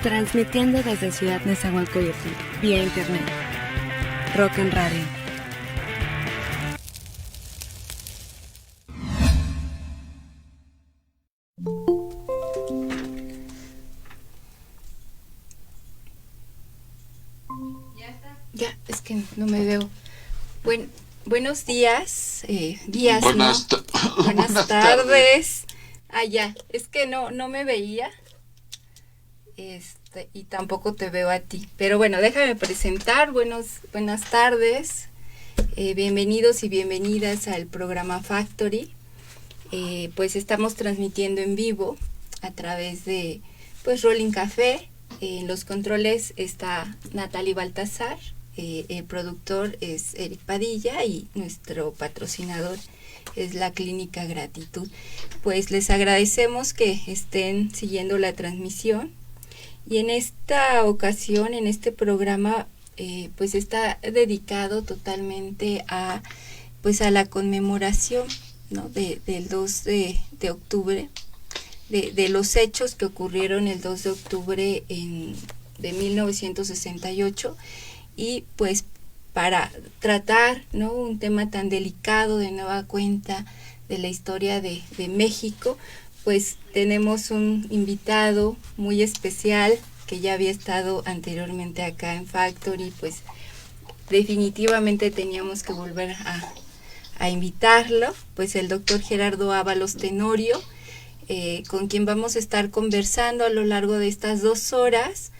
Transmitiendo desde Ciudad Nezahualcóyotl, vía internet. Rock en Radio. Ya, es que no me veo. Buenos días, Buenas tardes. Ah, ya, es que no me veía. Y tampoco te veo a ti. Pero bueno, déjame presentar. Buenas tardes. Bienvenidos y bienvenidas al programa Factory. Pues estamos transmitiendo en vivo a través de Rolling Café. En los controles está Natalie Baltazar. El productor es Eric Padilla y nuestro patrocinador es la Clínica Gratitud. Pues les agradecemos que estén siguiendo la transmisión y en esta ocasión, en este programa, pues está dedicado totalmente a la conmemoración, ¿no? del 2 de octubre, de los hechos que ocurrieron el 2 de octubre de 1968. Y pues para tratar, ¿no?, un tema tan delicado de nueva cuenta de la historia de México, pues tenemos un invitado muy especial que ya había estado anteriormente acá en Factory. Pues definitivamente teníamos que volver a invitarlo, pues el doctor Gerardo Ábalos Tenorio, con quien vamos a estar conversando a lo largo de estas 2 horas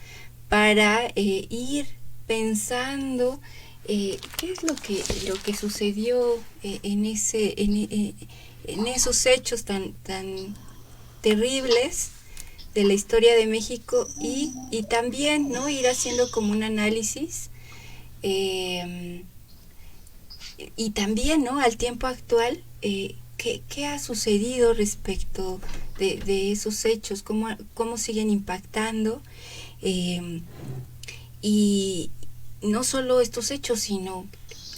para ir pensando qué es lo que sucedió en esos hechos tan terribles de la historia de México y también, ¿no?, ir haciendo como un análisis y también, ¿no?, al tiempo actual, qué ha sucedido respecto de esos hechos, cómo siguen impactando, y no solo estos hechos, sino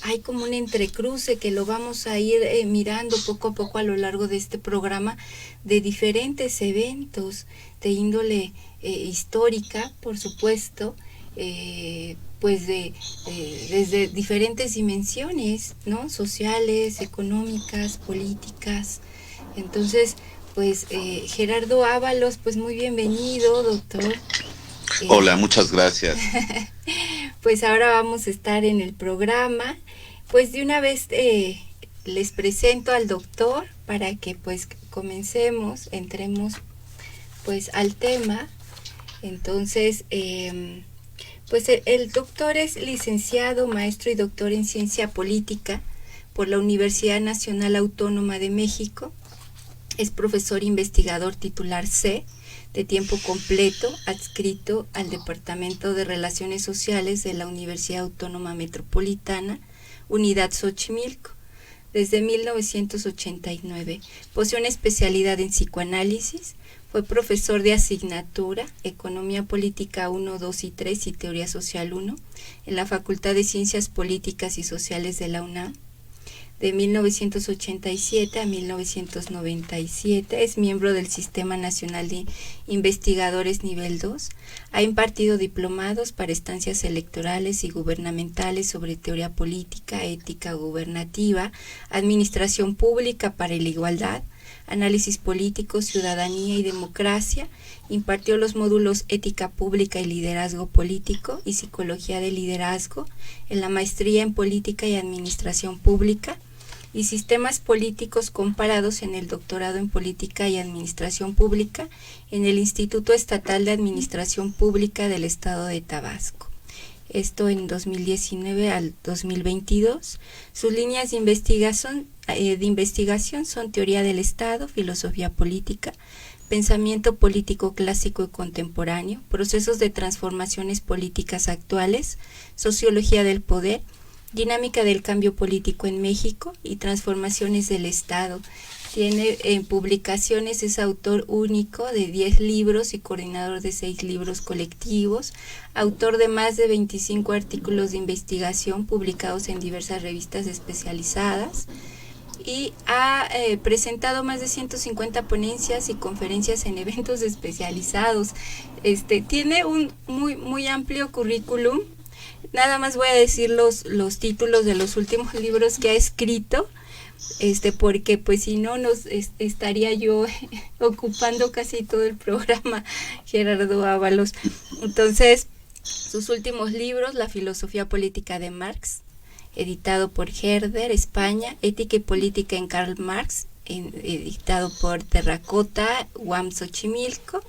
hay como un entrecruce que lo vamos a ir mirando poco a poco a lo largo de este programa, de diferentes eventos de índole histórica, por supuesto, pues desde diferentes dimensiones, ¿no?, sociales, económicas, políticas. Entonces, pues Gerardo Ábalos, pues muy bienvenido, doctor. Hola, muchas gracias. Pues ahora vamos a estar en el programa. Pues de una vez les presento al doctor para que pues entremos pues al tema. Entonces, pues el doctor es licenciado, maestro y doctor en ciencia política por la Universidad Nacional Autónoma de México. Es profesor investigador titular C de tiempo completo, adscrito al Departamento de Relaciones Sociales de la Universidad Autónoma Metropolitana, Unidad Xochimilco, desde 1989. Posee una especialidad en psicoanálisis, fue profesor de asignatura, Economía Política 1, 2 y 3 y Teoría Social 1, en la Facultad de Ciencias Políticas y Sociales de la UNAM. De 1987 a 1997, es miembro del Sistema Nacional de Investigadores Nivel 2, ha impartido diplomados para estancias electorales y gubernamentales sobre teoría política, ética gubernativa, administración pública para la igualdad, análisis político, ciudadanía y democracia. Impartió los módulos ética pública y liderazgo político y psicología de liderazgo en la maestría en política y administración pública y sistemas políticos comparados en el doctorado en política y administración pública en el Instituto Estatal de Administración Pública del Estado de Tabasco. Esto en 2019 al 2022. Sus líneas de investigación son teoría del Estado, filosofía política, pensamiento político clásico y contemporáneo, procesos de transformaciones políticas actuales, sociología del poder, dinámica del cambio político en México y transformaciones del Estado. Tiene en publicaciones, es autor único de 10 libros y coordinador de 6 libros colectivos, autor de más de 25 artículos de investigación publicados en diversas revistas especializadas, y ha presentado más de 150 ponencias y conferencias en eventos especializados. Tiene un muy amplio currículum. Nada más voy a decir los títulos de los últimos libros que ha escrito, porque pues si no estaría yo ocupando casi todo el programa, Gerardo Ábalos. Entonces, sus últimos libros: La filosofía política de Marx, editado por Herder, España; Ética y política en Karl Marx, editado por Terracota, UAM Xochimilco;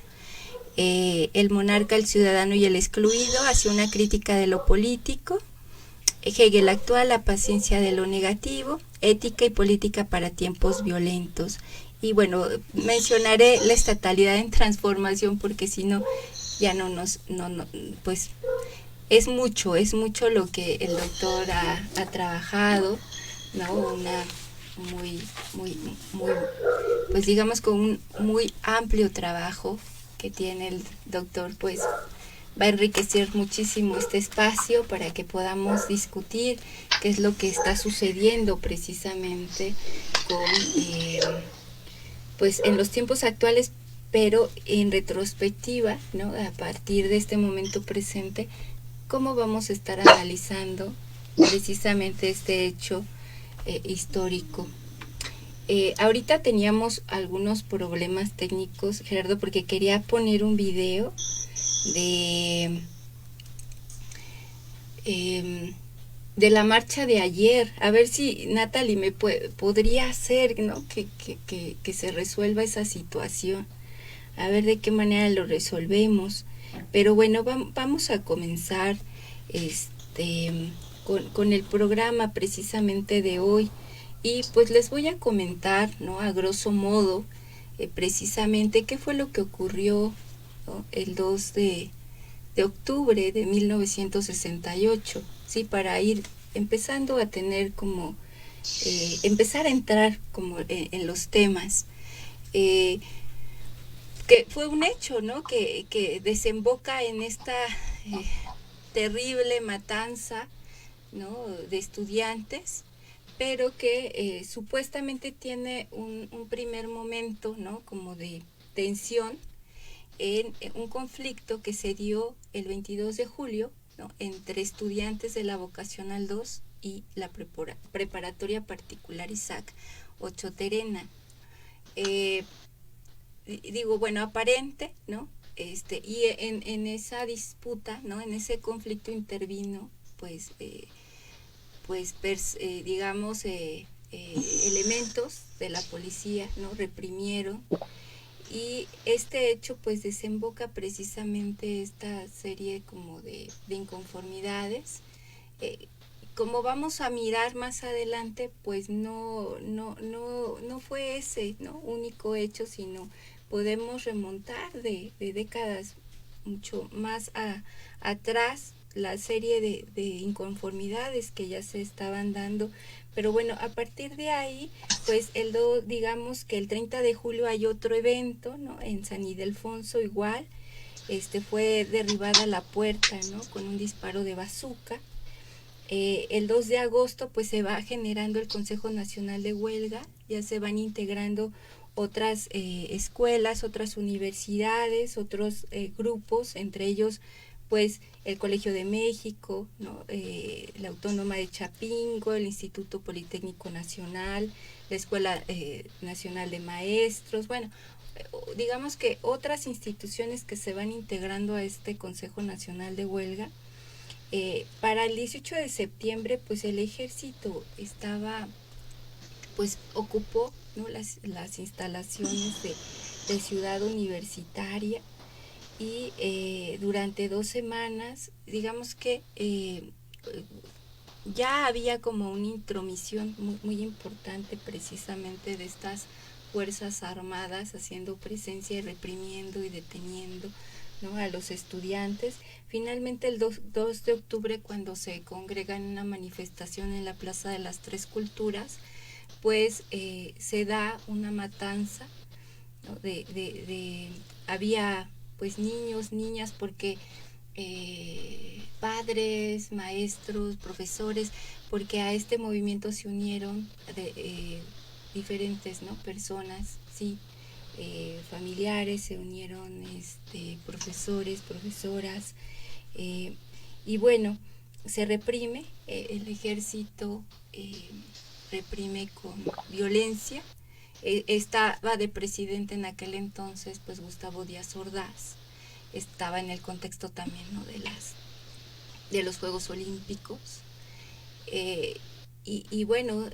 El monarca, el ciudadano y el excluido, hacia una crítica de lo político; Hegel actual, la paciencia de lo negativo; Ética y política para tiempos violentos. Y bueno, mencionaré La estatalidad en transformación, porque si no, ya pues es mucho lo que el doctor ha trabajado, ¿no? Una muy, pues digamos, con un muy amplio trabajo que tiene el doctor, pues va a enriquecer muchísimo este espacio para que podamos discutir qué es lo que está sucediendo precisamente con, pues en los tiempos actuales, pero en retrospectiva, ¿no? A partir de este momento presente, cómo vamos a estar analizando precisamente este hecho histórico. Ahorita teníamos algunos problemas técnicos, Gerardo, porque quería poner un video de la marcha de ayer. A ver si Natalie me podría hacer, ¿no? que se resuelva esa situación. A ver de qué manera lo resolvemos. Pero bueno, vamos a comenzar con el programa precisamente de hoy. Y pues les voy a comentar, ¿no? A grosso modo, precisamente qué fue lo que ocurrió, ¿no? El 2 de octubre de 1968, ¿sí? Para ir empezando a tener como, empezar a entrar como en los temas. Que fue un hecho, ¿no? Que desemboca en esta terrible matanza, ¿no? De estudiantes, pero que supuestamente tiene un primer momento, ¿no? Como de tensión en un conflicto que se dio el 22 de julio, ¿no? Entre estudiantes de la Vocacional 2 y la preparatoria particular Isaac Ochoterena. Digo, bueno, aparente, ¿no? Y en esa disputa, ¿no? En ese conflicto intervino, pues, digamos, elementos de la policía, ¿no? Reprimieron, y este hecho pues desemboca precisamente esta serie como de inconformidades. Como vamos a mirar más adelante, pues no fue ese, ¿no? Único hecho, sino podemos remontar de décadas mucho más atrás la serie de inconformidades que ya se estaban dando. Pero bueno, a partir de ahí, pues digamos que el 30 de julio hay otro evento, ¿no? En San Ildefonso igual, fue derribada la puerta, ¿no? Con un disparo de bazooka. El 2 de agosto pues se va generando el Consejo Nacional de Huelga, ya se van integrando otras escuelas, otras universidades, otros grupos, entre ellos pues el Colegio de México, ¿no? La Autónoma de Chapingo, el Instituto Politécnico Nacional, la Escuela Nacional de Maestros, bueno, digamos que otras instituciones que se van integrando a este Consejo Nacional de Huelga. Para el 18 de septiembre, pues el ejército ocupó, ¿no? las instalaciones de Ciudad Universitaria, y durante 2 semanas, digamos que ya había como una intromisión muy importante precisamente de estas fuerzas armadas haciendo presencia y reprimiendo y deteniendo, ¿no? A los estudiantes. Finalmente el 2 de octubre, cuando se congregan en una manifestación en la Plaza de las Tres Culturas, pues se da una matanza, ¿no? Había pues niños, niñas, porque padres, maestros, profesores, porque a este movimiento se unieron diferentes, ¿no? Personas, sí, familiares, se unieron profesores, profesoras, y bueno, se reprime, el ejército reprime con violencia. Estaba de presidente en aquel entonces pues Gustavo Díaz Ordaz, estaba en el contexto también, ¿no?, de los Juegos Olímpicos, y bueno,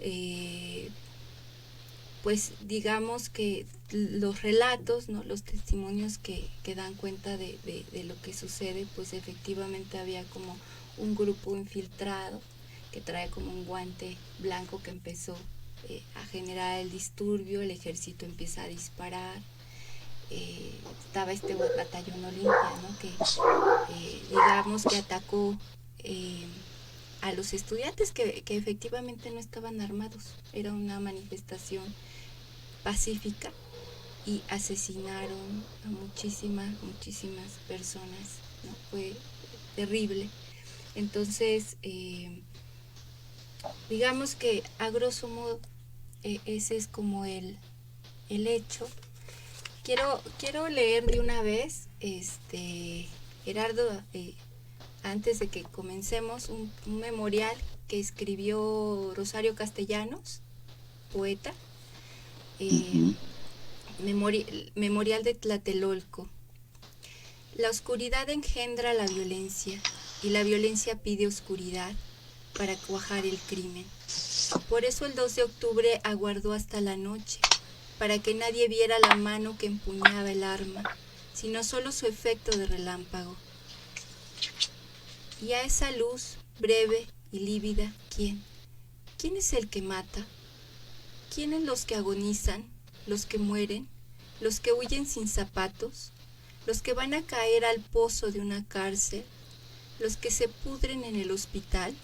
pues digamos que los relatos, ¿no?, los testimonios que dan cuenta de lo que sucede, pues efectivamente había como un grupo infiltrado que trae como un guante blanco que empezó a generar el disturbio. El ejército empieza a disparar. Estaba este batallón Olimpia, ¿no?, que digamos que atacó a los estudiantes que efectivamente no estaban armados. Era una manifestación pacífica y asesinaron a muchísimas personas, ¿no? Fue terrible. Entonces, digamos que a grosso modo ese es como el hecho. Quiero leer de una vez, Gerardo, antes de que comencemos, un memorial que escribió Rosario Castellanos, poeta, memorial de Tlatelolco. La oscuridad engendra la violencia, y la violencia pide oscuridad para cuajar el crimen. Por eso el 2 de octubre aguardó hasta la noche, para que nadie viera la mano que empuñaba el arma, sino solo su efecto de relámpago. Y a esa luz, breve y lívida, ¿quién? ¿Quién es el que mata? ¿Quiénes los que agonizan, los que mueren, los que huyen sin zapatos, los que van a caer al pozo de una cárcel, los que se pudren en el hospital,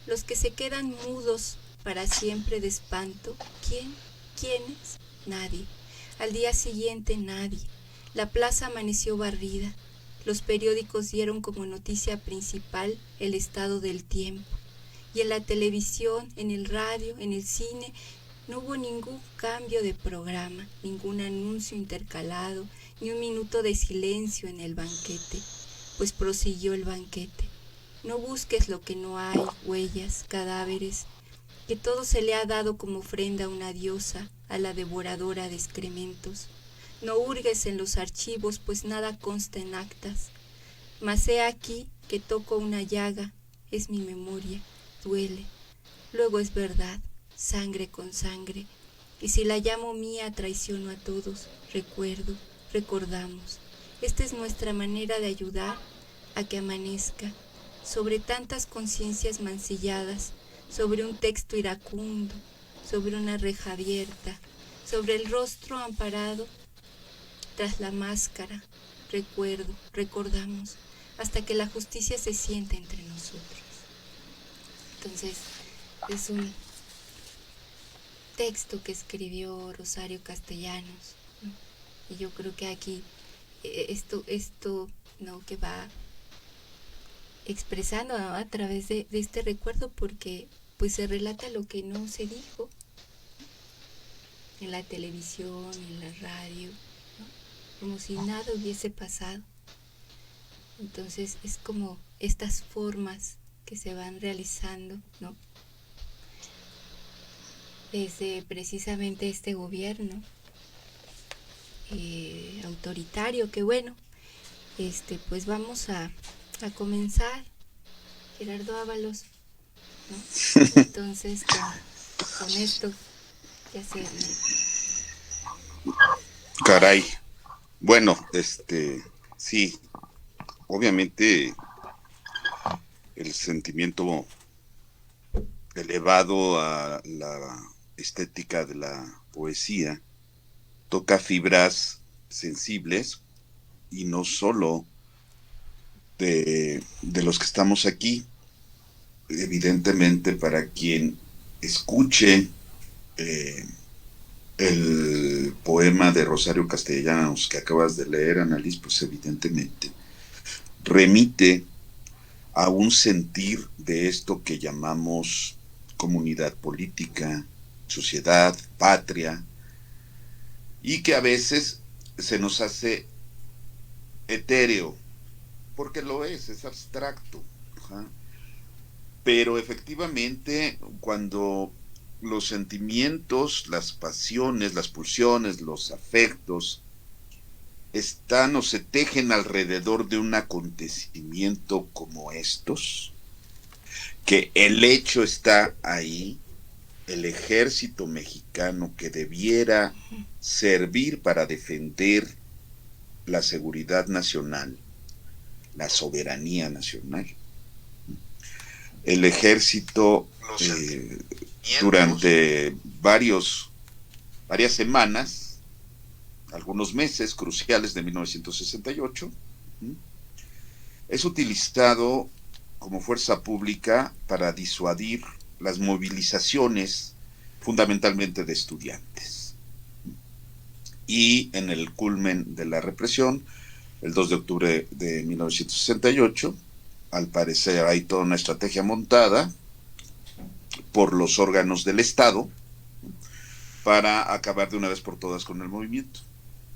los que se quedan mudos para siempre de espanto? ¿Quién? ¿Quiénes? Nadie. Al día siguiente nadie. La plaza amaneció barrida. Los periódicos dieron como noticia principal el estado del tiempo. Y en la televisión, en el radio, en el cine, no hubo ningún cambio de programa, ningún anuncio intercalado, ni un minuto de silencio en el banquete, pues prosiguió el banquete. No busques lo que no hay, huellas, cadáveres, que todo se le ha dado como ofrenda a una diosa, a la devoradora de excrementos. No hurgues en los archivos, pues nada consta en actas. Mas he aquí que toco una llaga, es mi memoria, duele. Luego es verdad, sangre con sangre, y si la llamo mía traiciono a todos. Recuerdo, recordamos. Esta es nuestra manera de ayudar a que amanezca sobre tantas conciencias mancilladas, sobre un texto iracundo, sobre una reja abierta, sobre el rostro amparado tras la máscara. Recuerdo, recordamos, hasta que la justicia se siente entre nosotros. Entonces, es un texto que escribió Rosario Castellanos, ¿no? Y yo creo que aquí esto ¿no?, que va expresando, ¿no?, a través de este recuerdo, porque pues se relata lo que no se dijo en la televisión, en la radio, ¿no?, como si nada hubiese pasado. Entonces es como estas formas que se van realizando, ¿no?, desde precisamente este gobierno autoritario, que bueno, pues vamos a comenzar, Gerardo Ábalos, ¿no? Entonces con esto ya se... Caray. Bueno, sí, obviamente el sentimiento elevado a la estética de la poesía toca fibras sensibles, y no solo de los que estamos aquí. Evidentemente, para quien escuche el poema de Rosario Castellanos que acabas de leer, Annalise, pues evidentemente remite a un sentir de esto que llamamos comunidad política, sociedad, patria, y que a veces se nos hace etéreo, porque lo es abstracto. Ajá. Pero efectivamente, cuando los sentimientos, las pasiones, las pulsiones, los afectos están o se tejen alrededor de un acontecimiento como estos, que el hecho está ahí, el ejército mexicano que debiera servir para defender la seguridad nacional, la soberanía nacional. El ejército durante varias semanas, algunos meses cruciales de 1968, es utilizado como fuerza pública para disuadir las movilizaciones fundamentalmente de estudiantes. Y en el culmen de la represión, el 2 de octubre de 1968, al parecer hay toda una estrategia montada por los órganos del Estado para acabar de una vez por todas con el movimiento,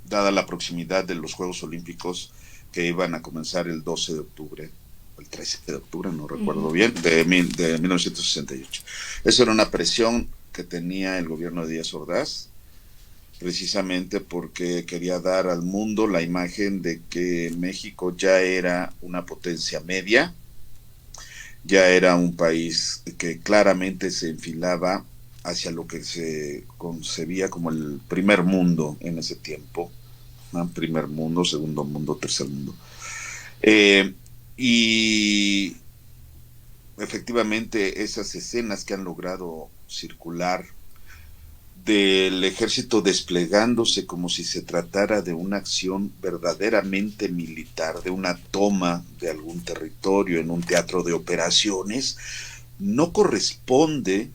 dada la proximidad de los Juegos Olímpicos que iban a comenzar el 12 de octubre, el 13 de octubre, no recuerdo bien, de 1968. Eso era una presión que tenía el gobierno de Díaz Ordaz, precisamente porque quería dar al mundo la imagen de que México ya era una potencia media, ya era un país que claramente se enfilaba hacia lo que se concebía como el primer mundo en ese tiempo, ¿no? Primer mundo, segundo mundo, tercer mundo. Y efectivamente esas escenas que han logrado circular del ejército desplegándose como si se tratara de una acción verdaderamente militar, de una toma de algún territorio en un teatro de operaciones, no corresponde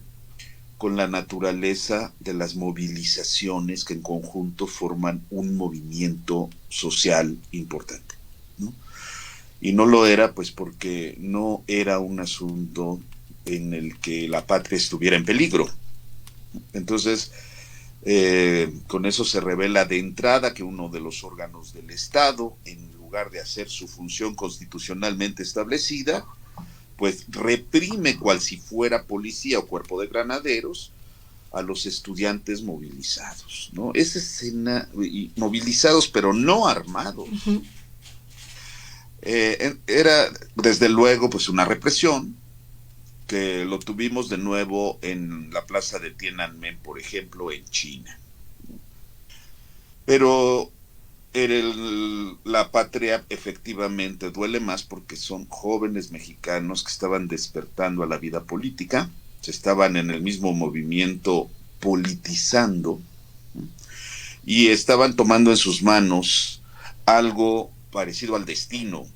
con la naturaleza de las movilizaciones que en conjunto forman un movimiento social importante, ¿no? Y no lo era pues porque no era un asunto en el que la patria estuviera en peligro. Entonces, con eso se revela de entrada que uno de los órganos del Estado, en lugar de hacer su función constitucionalmente establecida, pues reprime cual si fuera policía o cuerpo de granaderos a los estudiantes movilizados, ¿no? Esa escena, movilizados pero no armados. Era desde luego pues una represión, que lo tuvimos de nuevo en la plaza de Tiananmen, por ejemplo, en China. Pero la patria efectivamente duele más porque son jóvenes mexicanos que estaban despertando a la vida política, se estaban en el mismo movimiento politizando y estaban tomando en sus manos algo parecido al destino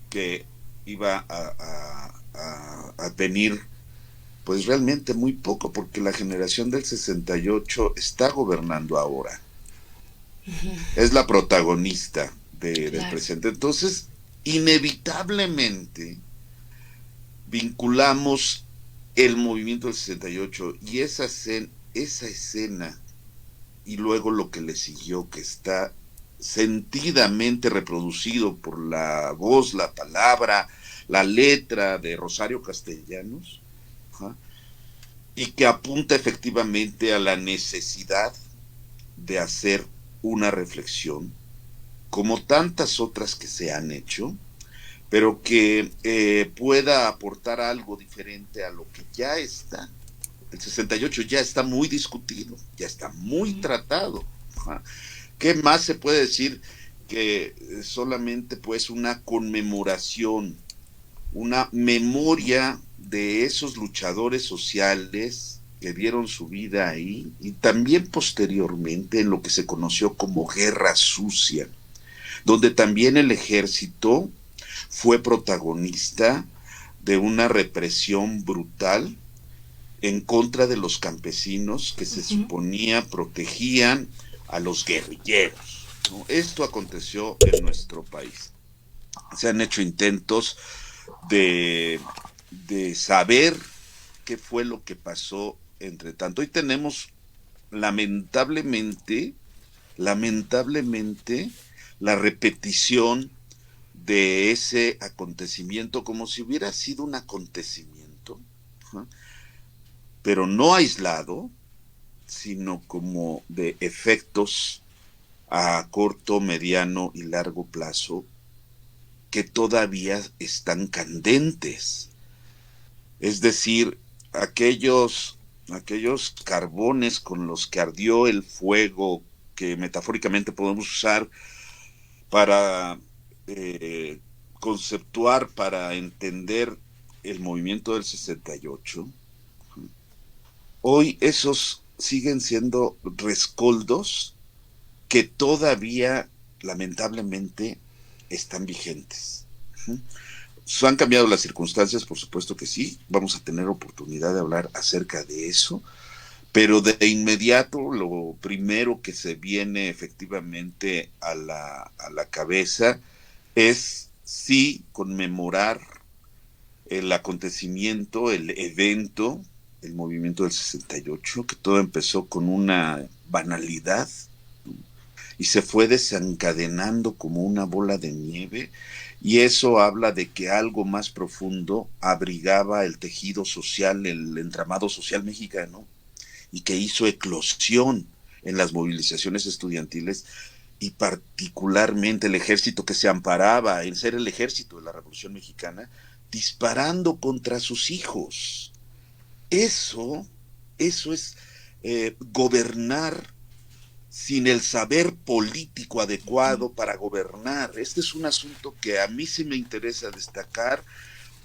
que iba a venir pues realmente muy poco, porque la generación del 68 está gobernando ahora. Es la protagonista del presente. Entonces, inevitablemente vinculamos el movimiento del 68 y esa escena y luego lo que le siguió, que está sentidamente reproducido por la voz, la palabra, la letra de Rosario Castellanos, y que apunta efectivamente a la necesidad de hacer una reflexión, como tantas otras que se han hecho, pero que pueda aportar algo diferente a lo que ya está. El 68 ya está muy discutido, ya está muy tratado. ¿Qué más se puede decir que solamente pues una conmemoración, una memoria de esos luchadores sociales que dieron su vida ahí y también posteriormente en lo que se conoció como Guerra Sucia, donde también el ejército fue protagonista de una represión brutal en contra de los campesinos que se suponía protegían a los guerrilleros, ¿no? Esto aconteció en nuestro país. Se han hecho intentos de saber qué fue lo que pasó entre tanto. Hoy tenemos lamentablemente, lamentablemente, la repetición de ese acontecimiento como si hubiera sido un acontecimiento, ¿no? Pero no aislado, sino como de efectos a corto, mediano y largo plazo que todavía están candentes. Es decir, aquellos carbones con los que ardió el fuego que metafóricamente podemos usar para conceptuar, para entender el movimiento del 68, hoy esos siguen siendo rescoldos que todavía lamentablemente están vigentes. ¿Han cambiado las circunstancias? Por supuesto que sí. Vamos a tener oportunidad de hablar acerca de eso. Pero de inmediato lo primero que se viene efectivamente a la cabeza es sí conmemorar el acontecimiento, el evento, el movimiento del 68, que todo empezó con una banalidad y se fue desencadenando como una bola de nieve, y eso habla de que algo más profundo abrigaba el tejido social, el entramado social mexicano, y que hizo eclosión en las movilizaciones estudiantiles, y particularmente el ejército que se amparaba en ser el ejército de la Revolución Mexicana, disparando contra sus hijos. Eso es gobernar sin el saber político adecuado para gobernar. Este es un asunto que a mí sí me interesa destacar,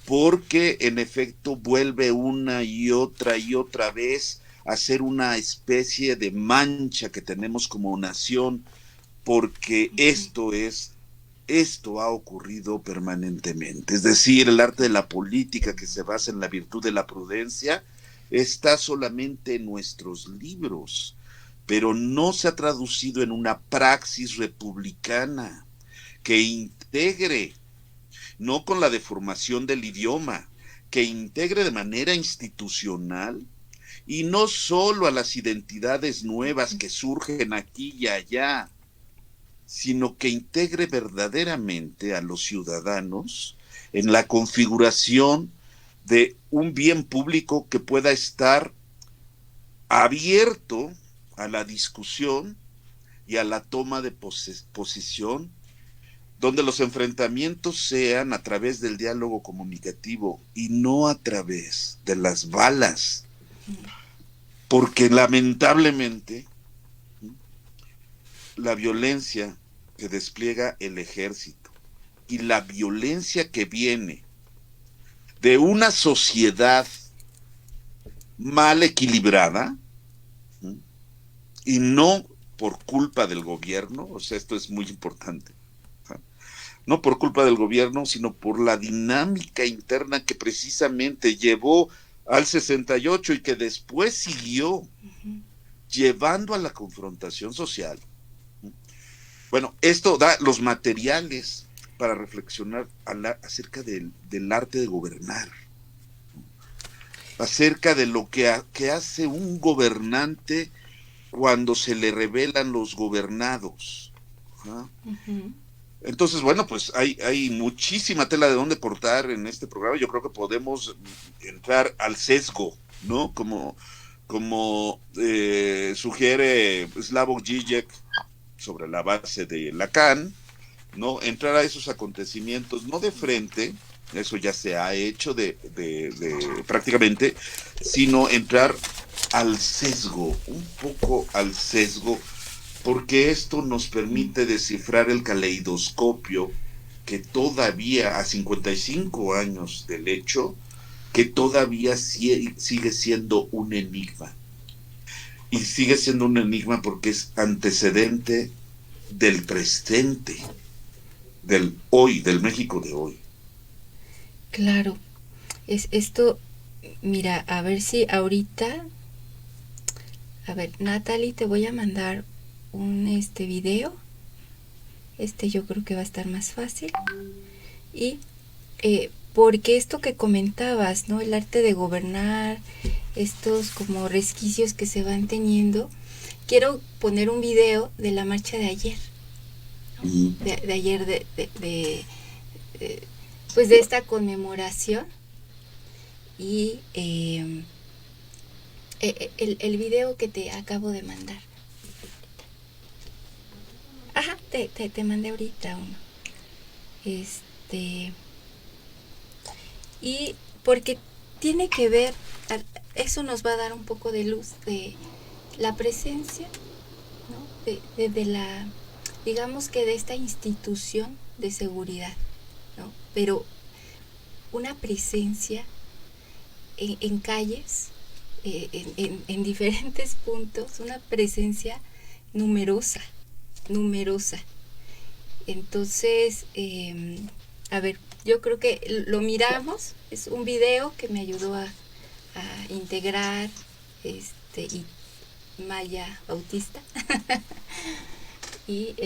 porque en efecto vuelve una y otra vez a ser una especie de mancha que tenemos como nación, porque esto ha ocurrido permanentemente. Es decir, el arte de la política, que se basa en la virtud de la prudencia, está solamente en nuestros libros, pero no se ha traducido en una praxis republicana que integre, no con la deformación del idioma, que integre de manera institucional, y no solo a las identidades nuevas que surgen aquí y allá, sino que integre verdaderamente a los ciudadanos en la configuración de un bien público que pueda estar abierto a la discusión y a la toma de posición, donde los enfrentamientos sean a través del diálogo comunicativo y no a través de las balas, porque lamentablemente la violencia que despliega el ejército y la violencia que viene de una sociedad mal equilibrada, y no por culpa del gobierno, o sea, esto es muy importante, no por culpa del gobierno, sino por la dinámica interna que precisamente llevó al 68 y que después siguió llevando a la confrontación social. Bueno, esto da los materiales para reflexionar acerca del arte de gobernar, acerca de lo que hace un gobernante cuando se le revelan los gobernados. Entonces, bueno, pues hay muchísima tela de dónde cortar en este programa. Yo creo que podemos entrar al sesgo, ¿no? Como sugiere Slavoj Žižek sobre la base de Lacan, ¿no? Entrar a esos acontecimientos, no de frente, eso ya se ha hecho de prácticamente, sino entrar al sesgo, un poco al sesgo, porque esto nos permite descifrar el caleidoscopio que todavía, a 55 años del hecho, que todavía sigue siendo un enigma. Y sigue siendo un enigma porque es antecedente del presente, del hoy, del México de hoy. Claro, es esto, mira, a ver si ahorita, a ver, Natalie, te voy a mandar un video, yo creo que va a estar más fácil, y porque esto que comentabas, ¿no? El arte de gobernar, estos como resquicios que se van teniendo, quiero poner un video de la marcha de ayer, ¿no? de ayer pues de esta conmemoración, y el video que te acabo de mandar. Ajá, te mandé ahorita uno. Y porque tiene que ver, eso nos va a dar un poco de luz de la presencia, ¿no? de la, digamos que de esta institución de seguridad, ¿no? Pero una presencia en calles, en diferentes puntos, una presencia numerosa. Entonces, a ver, yo creo que lo miramos, es un video que me ayudó a integrar y Maya Bautista. Y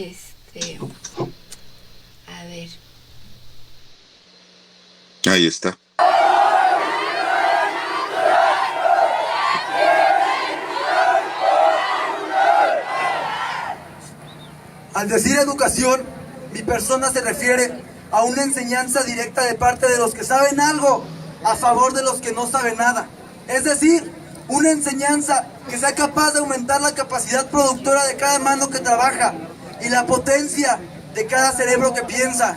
a ver. Ahí está. Al decir educación, mi persona se refiere a una enseñanza directa de parte de los que saben algo a favor de los que no saben nada. Es decir, una enseñanza que sea capaz de aumentar la capacidad productora de cada mano que trabaja y la potencia de cada cerebro que piensa.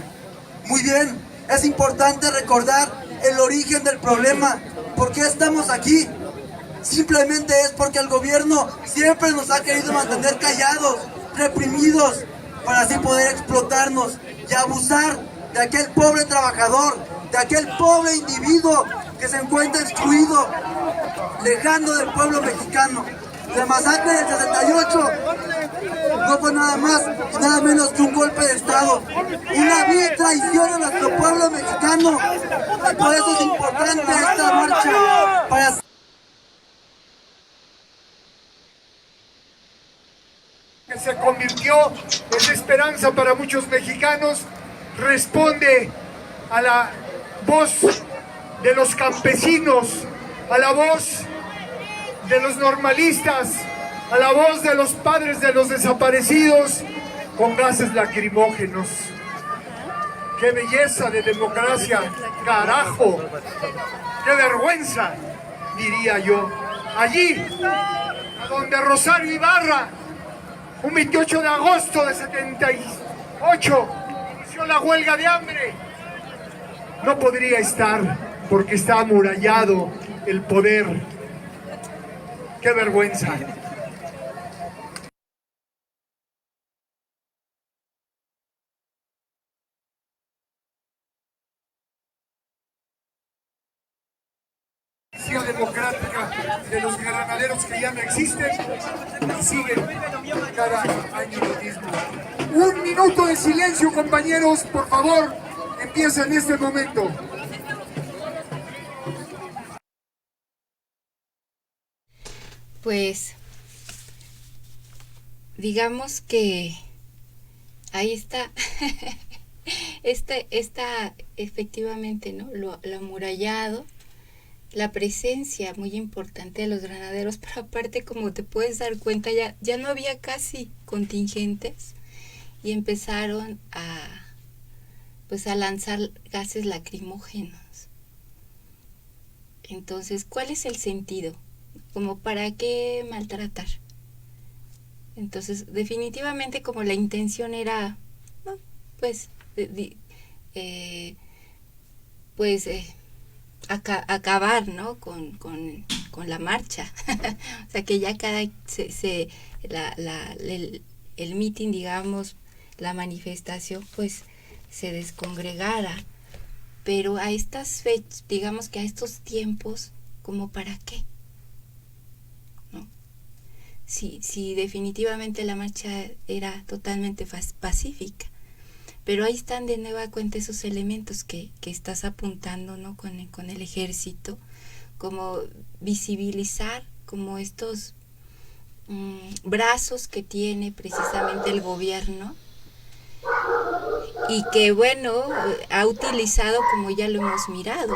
Muy bien, es importante recordar el origen del problema. ¿Por qué estamos aquí? Simplemente es porque el gobierno siempre nos ha querido mantener callados, reprimidos, para así poder explotarnos y abusar de aquel pobre trabajador, de aquel pobre individuo que se encuentra excluido, lejano del pueblo mexicano. La masacre del 68 no fue nada más y nada menos que un golpe de Estado, una vil traición a nuestro pueblo mexicano, y por eso es importante esta marcha para... que se convirtió en esperanza para muchos mexicanos, responde a la voz de los campesinos, a la voz de los normalistas, a la voz de los padres de los desaparecidos con gases lacrimógenos. ¡Qué belleza de democracia! ¡Carajo! ¡Qué vergüenza! Diría yo. Allí, a donde Rosario Ibarra, un 28 de agosto de 78, inició la huelga de hambre. No podría estar porque está amurallado el poder. ¡Qué vergüenza! Democrática de los granaderos que ya no existen y siguen cada año lo mismo. Un minuto de silencio, compañeros, por favor, empieza en este momento. Pues digamos que ahí está. Está efectivamente, ¿no? Lo amurallado, la presencia muy importante de los granaderos, pero aparte, como te puedes dar cuenta, ya no había casi contingentes y empezaron a lanzar gases lacrimógenos. Entonces, ¿cuál es el sentido? Como para qué maltratar. Entonces, definitivamente, como la intención era, ¿no? Acabar, ¿no? con la marcha. O sea, que ya el mitin, digamos, la manifestación, pues se descongregara. Pero a estas fechas, digamos que a estos tiempos, ¿como para qué? ¿No? Si definitivamente la marcha era totalmente pacífica. Pero ahí están de nueva cuenta esos elementos que estás apuntando, ¿no? Con el ejército, como visibilizar como estos brazos que tiene precisamente el gobierno y que, bueno, ha utilizado, como ya lo hemos mirado.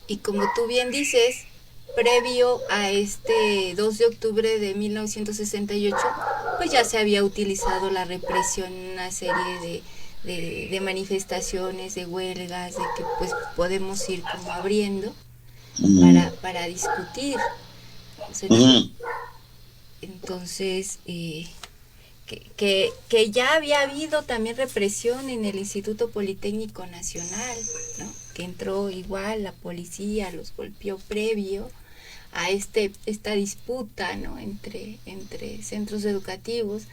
Y como tú bien dices, previo a este 2 de octubre de 1968, pues ya se había utilizado la represión en una serie de manifestaciones, de huelgas, de que pues podemos ir como abriendo para discutir. O sea, entonces, que ya había habido también represión en el Instituto Politécnico Nacional, ¿no? Que entró igual la policía, los golpeó previo a esta disputa, ¿no? entre centros educativos,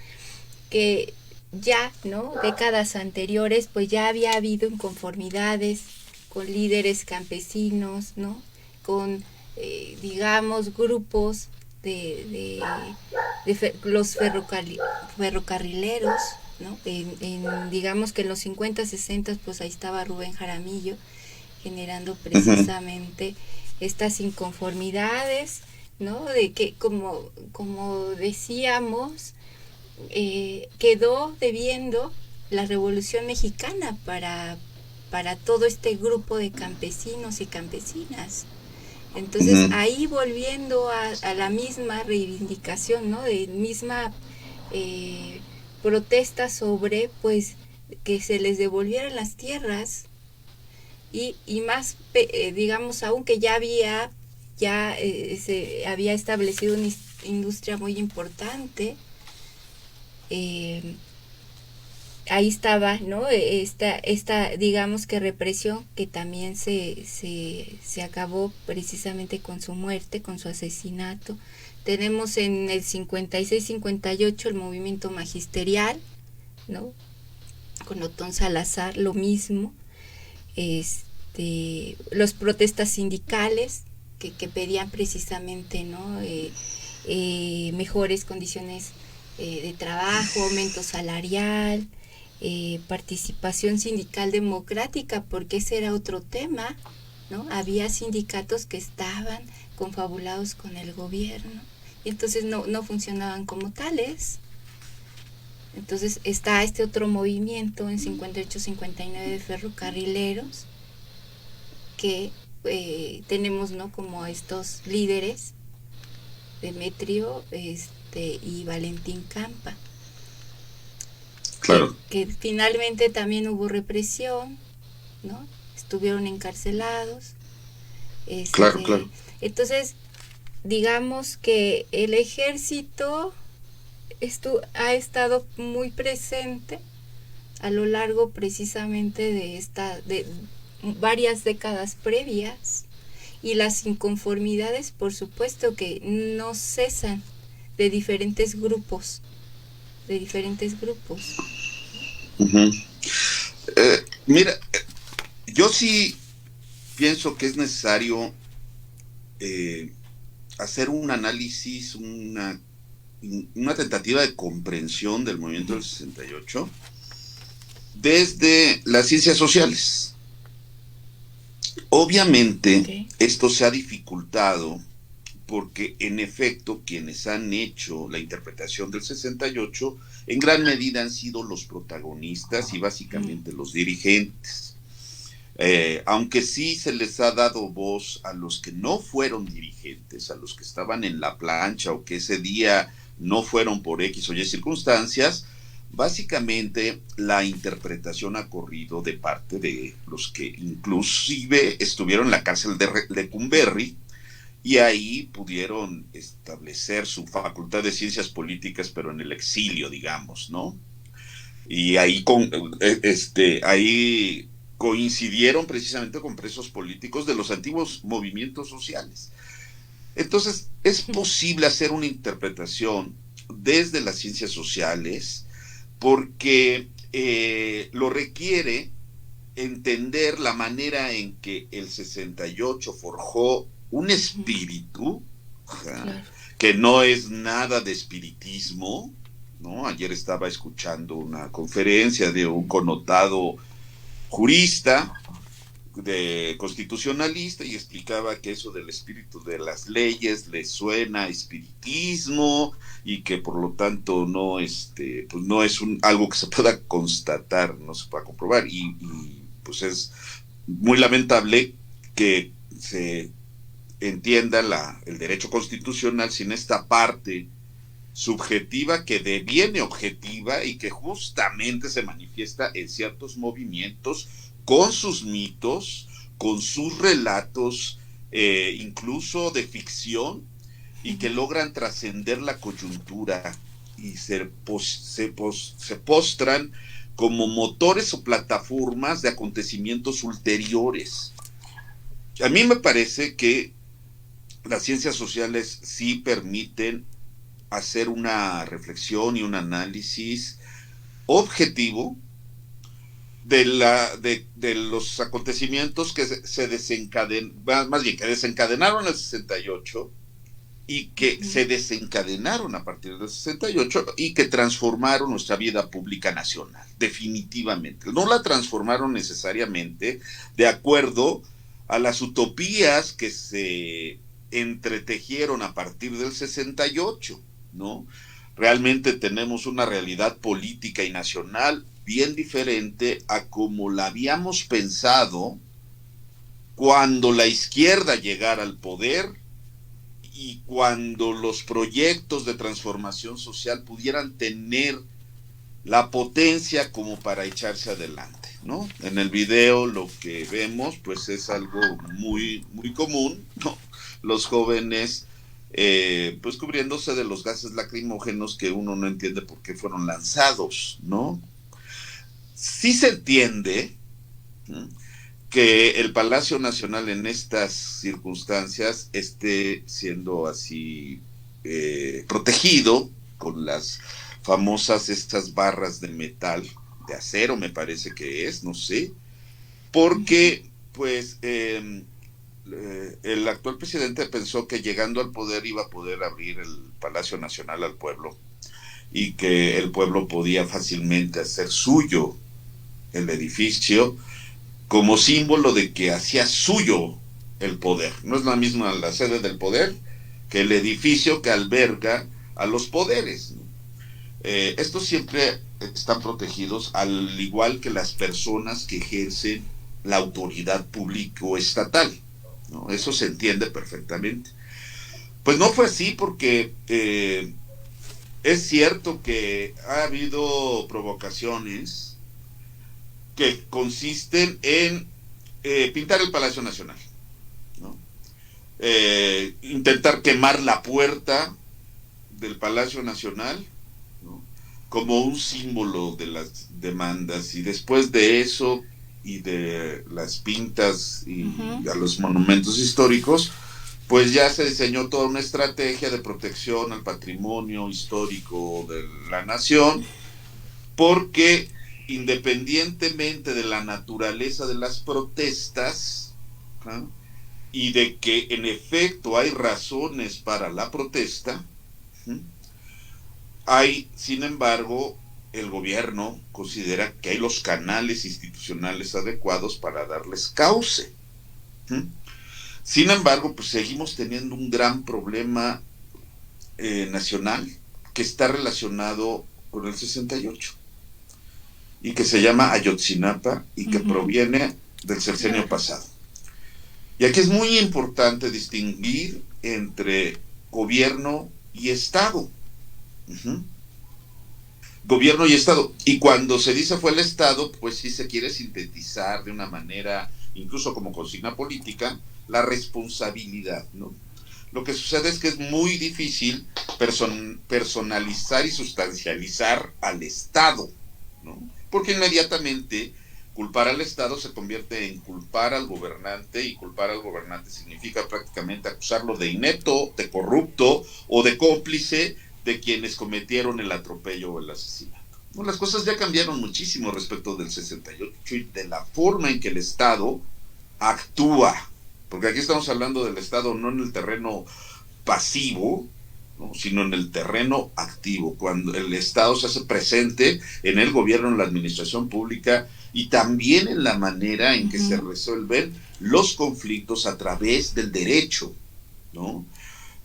que ya, ¿no? Décadas anteriores, pues ya había habido inconformidades con líderes campesinos, ¿no? Con, digamos, grupos de los ferrocarrileros, ¿no? Digamos que en los 50, 60, pues ahí estaba Rubén Jaramillo, generando precisamente estas inconformidades, ¿no? De que, como decíamos, quedó debiendo la Revolución Mexicana para todo este grupo de campesinos y campesinas. Entonces, ahí volviendo a la misma reivindicación, ¿no? De misma protesta sobre, pues, que se les devolvieran las tierras y más, digamos, aún que se había establecido una industria muy importante. Ahí estaba, ¿no? Esta digamos que represión que también se acabó precisamente con su muerte, con su asesinato. Tenemos en el 56-58 el movimiento magisterial, ¿no? Con Otón Salazar, lo mismo. Los protestas sindicales que pedían precisamente, ¿no? Mejores condiciones de trabajo, aumento salarial, participación sindical democrática, porque ese era otro tema, ¿no? Había sindicatos que estaban confabulados con el gobierno y entonces no funcionaban como tales. Entonces está este otro movimiento en 58-59 de ferrocarrileros que tenemos, ¿no? Como estos líderes, Demetrio y Valentín Campa. Claro. Que finalmente también hubo represión, ¿no? Estuvieron encarcelados. Claro. Entonces, digamos que el ejército ha estado muy presente a lo largo precisamente de varias décadas previas, y las inconformidades, por supuesto, que no cesan de diferentes grupos. Mira, yo sí pienso que es necesario hacer un análisis, una tentativa de comprensión del movimiento del 68 desde las ciencias sociales. Obviamente, esto se ha dificultado porque, en efecto, quienes han hecho la interpretación del 68 en gran medida han sido los protagonistas y básicamente los dirigentes. Aunque sí se les ha dado voz a los que no fueron dirigentes, a los que estaban en la plancha o que ese día no fueron por X o Y circunstancias, básicamente la interpretación ha corrido de parte de los que inclusive estuvieron en la cárcel de Lecumberri y ahí pudieron establecer su facultad de ciencias políticas, pero en el exilio, digamos, ¿no? Y ahí ahí coincidieron precisamente con presos políticos de los antiguos movimientos sociales. Entonces, es posible hacer una interpretación desde las ciencias sociales porque lo requiere entender la manera en que el 68 forjó un espíritu, claro, que no es nada de espiritismo, ¿no? Ayer estaba escuchando una conferencia de un connotado jurista, de constitucionalista, y explicaba que eso del espíritu de las leyes le suena a espiritismo y que por lo tanto no pues no es algo que se pueda constatar, no se pueda comprobar, y pues es muy lamentable que se entienda el derecho constitucional sin esta parte subjetiva que deviene objetiva y que justamente se manifiesta en ciertos movimientos con sus mitos, con sus relatos, incluso de ficción, y que logran trascender la coyuntura y se postran como motores o plataformas de acontecimientos ulteriores. A mí me parece que las ciencias sociales sí permiten hacer una reflexión y un análisis objetivo de los acontecimientos que se desencadenaron, más bien que desencadenaron el 68 y que se desencadenaron a partir del 68 y que transformaron nuestra vida pública nacional, definitivamente. No la transformaron necesariamente de acuerdo a las utopías que se entretejieron a partir del 68, ¿no? Realmente tenemos una realidad política y nacional bien diferente a como la habíamos pensado cuando la izquierda llegara al poder y cuando los proyectos de transformación social pudieran tener la potencia como para echarse adelante, ¿no? En el video lo que vemos pues es algo muy, muy común, ¿no? Los jóvenes pues cubriéndose de los gases lacrimógenos que uno no entiende por qué fueron lanzados, ¿no? Sí se entiende, ¿no?, que el Palacio Nacional en estas circunstancias esté siendo así protegido con las famosas estas barras de metal, de acero me parece que es, no sé, porque pues el actual presidente pensó que llegando al poder iba a poder abrir el Palacio Nacional al pueblo y que el pueblo podía fácilmente hacer suyo el edificio como símbolo de que hacía suyo el poder. No es la misma la sede del poder que el edificio que alberga a los poderes, ¿no? Estos siempre están protegidos al igual que las personas que ejercen la autoridad público-estatal, ¿no? Eso se entiende perfectamente. Pues no fue así porque es cierto que ha habido provocaciones que consisten en pintar el Palacio Nacional, ¿no? Intentar quemar la puerta del Palacio Nacional, ¿no?, como un símbolo de las demandas, y después de eso y de las pintas y a los monumentos históricos, pues ya se diseñó toda una estrategia de protección al patrimonio histórico de la nación, porque independientemente de la naturaleza de las protestas, ¿ah?, y de que en efecto hay razones para la protesta, hay, sin embargo, el gobierno considera que hay los canales institucionales adecuados para darles cauce. Sin embargo, pues seguimos teniendo un gran problema nacional que está relacionado con el 68 y que se llama Ayotzinapa y que proviene del sexenio pasado. Y aquí es muy importante distinguir entre gobierno y Estado. Gobierno y Estado. Y cuando se dice fue el Estado, pues sí se quiere sintetizar de una manera, incluso como consigna política, la responsabilidad, ¿no? Lo que sucede es que es muy difícil personalizar y sustancializar al Estado, ¿no? Porque inmediatamente culpar al Estado se convierte en culpar al gobernante, y culpar al gobernante significa prácticamente acusarlo de inepto, de corrupto o de cómplice de quienes cometieron el atropello o el asesinato. No, las cosas ya cambiaron muchísimo respecto del 68 y de la forma en que el Estado actúa, porque aquí estamos hablando del Estado no en el terreno pasivo, ¿no?, sino en el terreno activo, cuando el Estado se hace presente en el gobierno, en la administración pública y también en la manera en que se resuelven los conflictos a través del derecho, ¿no?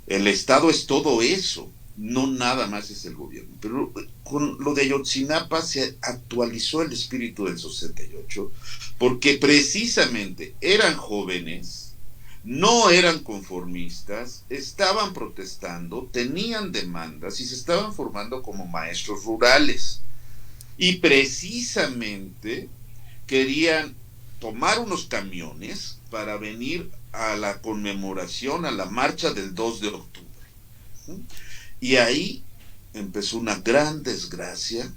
El Estado es todo eso, no nada más es el gobierno. Pero con lo de Ayotzinapa se actualizó el espíritu del 68, porque precisamente eran jóvenes no eran conformistas, estaban protestando, tenían demandas y se estaban formando como maestros rurales. Y precisamente querían tomar unos camiones para venir a la conmemoración, a la marcha del 2 de octubre. Y ahí empezó una gran desgracia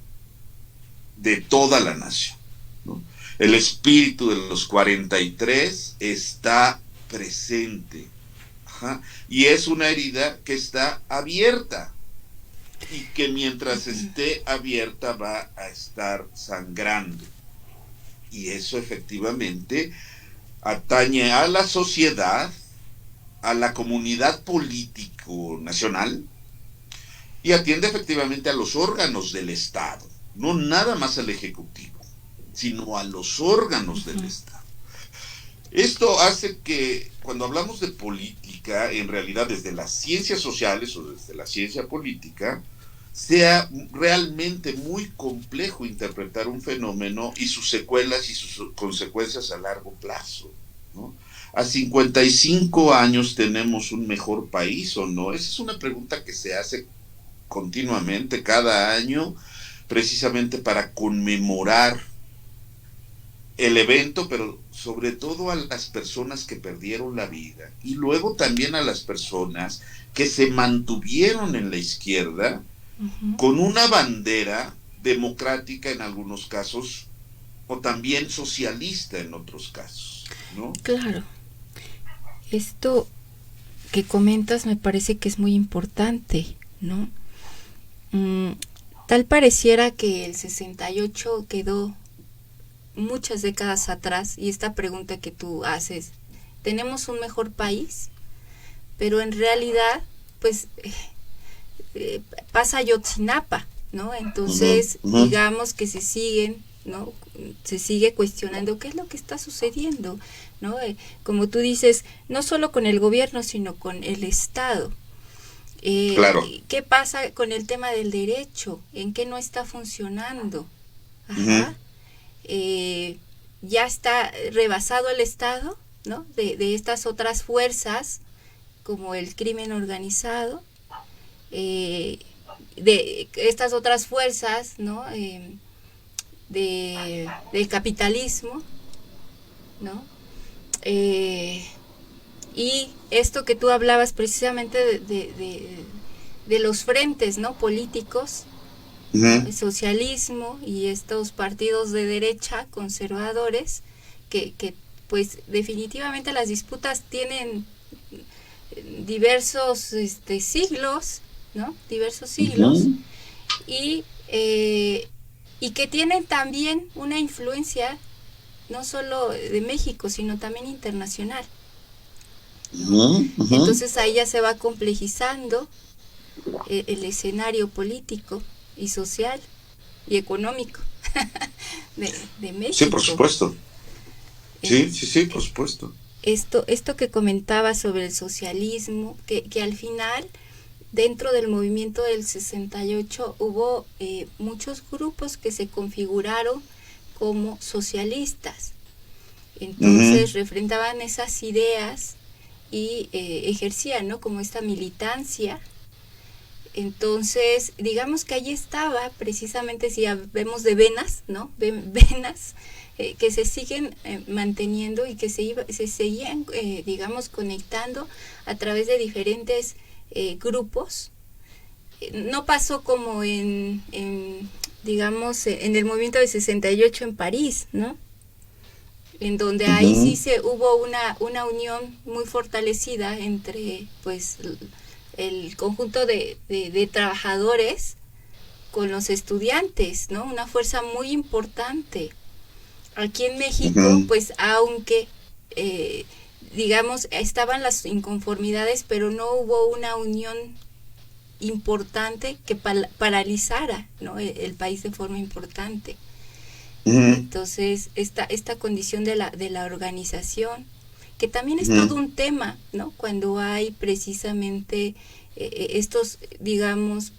de toda la nación, ¿no? El espíritu de los 43 está presente, ajá, y es una herida que está abierta y que mientras esté abierta va a estar sangrando, y eso efectivamente atañe a la sociedad, a la comunidad político nacional, y atiende efectivamente a los órganos del Estado, no nada más al Ejecutivo, sino a los órganos del Estado. Esto hace que cuando hablamos de política, en realidad desde las ciencias sociales o desde la ciencia política, sea realmente muy complejo interpretar un fenómeno y sus secuelas y sus consecuencias a largo plazo, ¿no? ¿A 55 años tenemos un mejor país o no? Esa es una pregunta que se hace continuamente, cada año, precisamente para conmemorar el evento, pero sobre todo a las personas que perdieron la vida y luego también a las personas que se mantuvieron en la izquierda con una bandera democrática en algunos casos o también socialista en otros casos, ¿no? Claro. Esto que comentas me parece que es muy importante, ¿no? Tal pareciera que el 68 quedó muchas décadas atrás, y esta pregunta que tú haces, ¿tenemos un mejor país? Pero en realidad, pues, pasa Ayotzinapa, ¿no? Entonces, digamos que se siguen, ¿no? Se sigue cuestionando qué es lo que está sucediendo, ¿no? Como tú dices, no solo con el gobierno, sino con el Estado. Claro. ¿Qué pasa con el tema del derecho? ¿En qué no está funcionando? Ajá. Ya está rebasado el Estado, ¿no? De estas otras fuerzas, como el crimen organizado, de estas otras fuerzas, ¿no? Del capitalismo, ¿no? Y esto que tú hablabas precisamente de los frentes, ¿no? Políticos, el socialismo y estos partidos de derecha conservadores que pues definitivamente las disputas tienen diversos siglos, ¿no? Diversos siglos, y que tienen también una influencia no solo de México, sino también internacional. Entonces ahí ya se va complejizando el escenario político y social y económico de México. Sí, por supuesto. Sí, por supuesto. Esto que comentaba sobre el socialismo, que al final, dentro del movimiento del 68, hubo muchos grupos que se configuraron como socialistas. Entonces refrentaban esas ideas y ejercían, ¿no? Como esta militancia. Entonces, digamos que allí estaba precisamente, si vemos de venas, ¿no? Venas que se siguen manteniendo y que se seguían, digamos, conectando a través de diferentes grupos. No pasó como digamos, en el movimiento de 68 en París, ¿no? En donde ahí sí hubo una unión muy fortalecida entre, pues, el conjunto de trabajadores con los estudiantes, ¿no? Una fuerza muy importante. Aquí en México, pues, aunque, digamos, estaban las inconformidades, pero no hubo una unión importante que paralizara, ¿no? el país de forma importante. Entonces, esta condición de la organización, que también es todo un tema, ¿no? Cuando hay precisamente estos, digamos,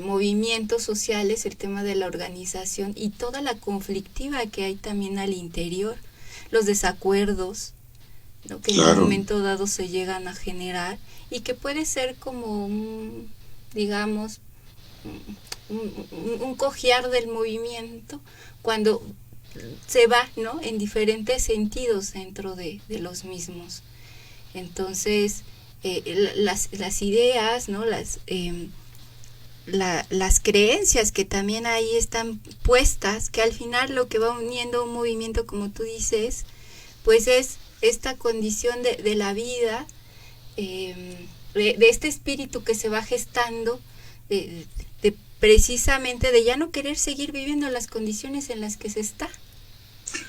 movimientos sociales, el tema de la organización y toda la conflictiva que hay también al interior, los desacuerdos, ¿no? Que en Claro. un momento dado se llegan a generar y que puede ser como digamos, un cojear del movimiento cuando se va, ¿no? En diferentes sentidos dentro de los mismos. Entonces, las ideas, ¿no? Las creencias que también ahí están puestas, que al final lo que va uniendo un movimiento, como tú dices, pues es esta condición de la vida, de este espíritu que se va gestando, de precisamente de ya no querer seguir viviendo las condiciones en las que se está,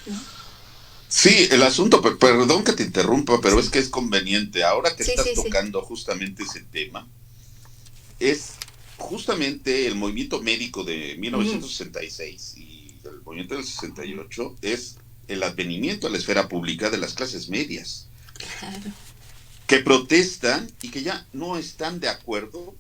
¿no? Sí, el asunto, perdón que te interrumpa, pero es que es conveniente. Ahora que Sí, estás sí, sí. tocando justamente ese tema, es justamente el movimiento médico de 1966 y el movimiento del 68, es el advenimiento a la esfera pública de las clases medias, Claro. que protestan y que ya no están de acuerdo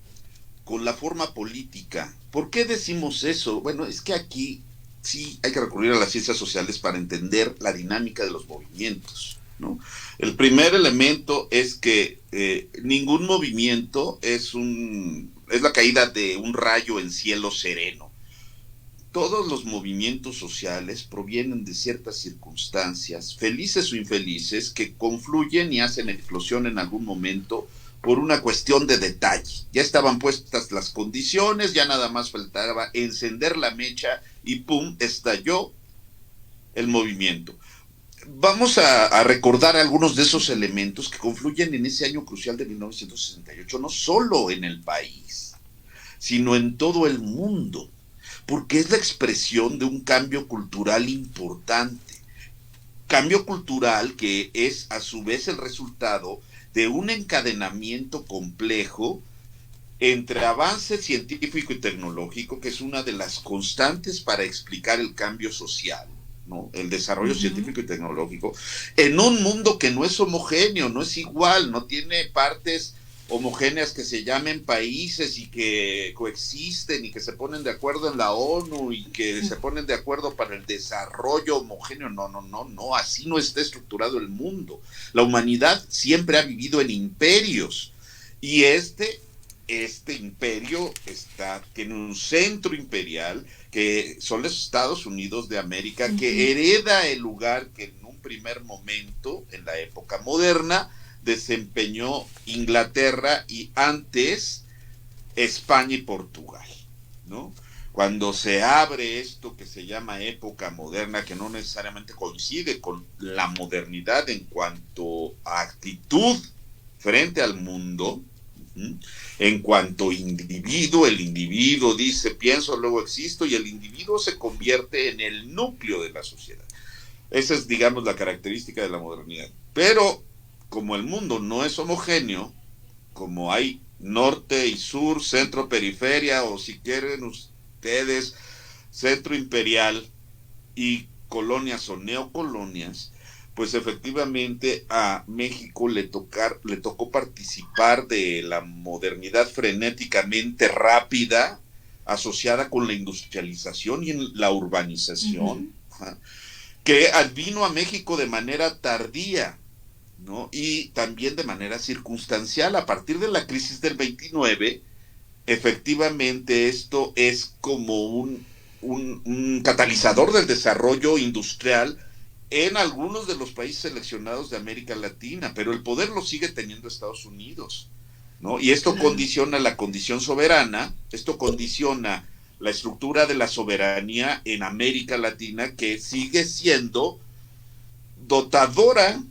con la forma política. ¿Por qué decimos eso? Bueno, es que aquí sí hay que recurrir a las ciencias sociales para entender la dinámica de los movimientos, ¿no? El primer elemento es que ningún movimiento es la caída de un rayo en cielo sereno. Todos los movimientos sociales provienen de ciertas circunstancias, felices o infelices, que confluyen y hacen explosión en algún momento por una cuestión de detalle. Ya estaban puestas las condiciones, ya nada más faltaba encender la mecha y ¡pum!, estalló el movimiento. Vamos a recordar algunos de esos elementos que confluyen en ese año crucial de 1968, no solo en el país, sino en todo el mundo, porque es la expresión de un cambio cultural importante. Cambio cultural que es a su vez el resultado de un encadenamiento complejo entre avance científico y tecnológico, que es una de las constantes para explicar el cambio social, ¿no? El desarrollo científico y tecnológico, en un mundo que no es homogéneo, no es igual, no tiene partes homogéneas que se llamen países y que coexisten y que se ponen de acuerdo en la ONU y que se ponen de acuerdo para el desarrollo homogéneo. No, así no está estructurado el mundo. La humanidad siempre ha vivido en imperios y este imperio tiene un centro imperial que son los Estados Unidos de América, que hereda el lugar que en un primer momento, en la época moderna, desempeñó Inglaterra y antes España y Portugal, ¿no? Cuando se abre esto que se llama época moderna, que no necesariamente coincide con la modernidad en cuanto a actitud frente al mundo, en cuanto individuo, el individuo dice pienso, luego existo, y el individuo se convierte en el núcleo de la sociedad. Esa es, digamos, la característica de la modernidad. Pero como el mundo no es homogéneo, como hay norte y sur, centro, periferia, o si quieren ustedes, centro imperial y colonias o neocolonias, pues efectivamente a México le tocó participar de la modernidad frenéticamente rápida asociada con la industrialización y la urbanización, que vino a México de manera tardía, ¿no? Y también de manera circunstancial. A partir de la crisis del 29, efectivamente esto es como un catalizador del desarrollo industrial en algunos de los países seleccionados de América Latina, pero el poder lo sigue teniendo Estados Unidos, ¿no? Y esto condiciona la condición soberana, esto condiciona la estructura de la soberanía en América Latina, que sigue siendo dotadora,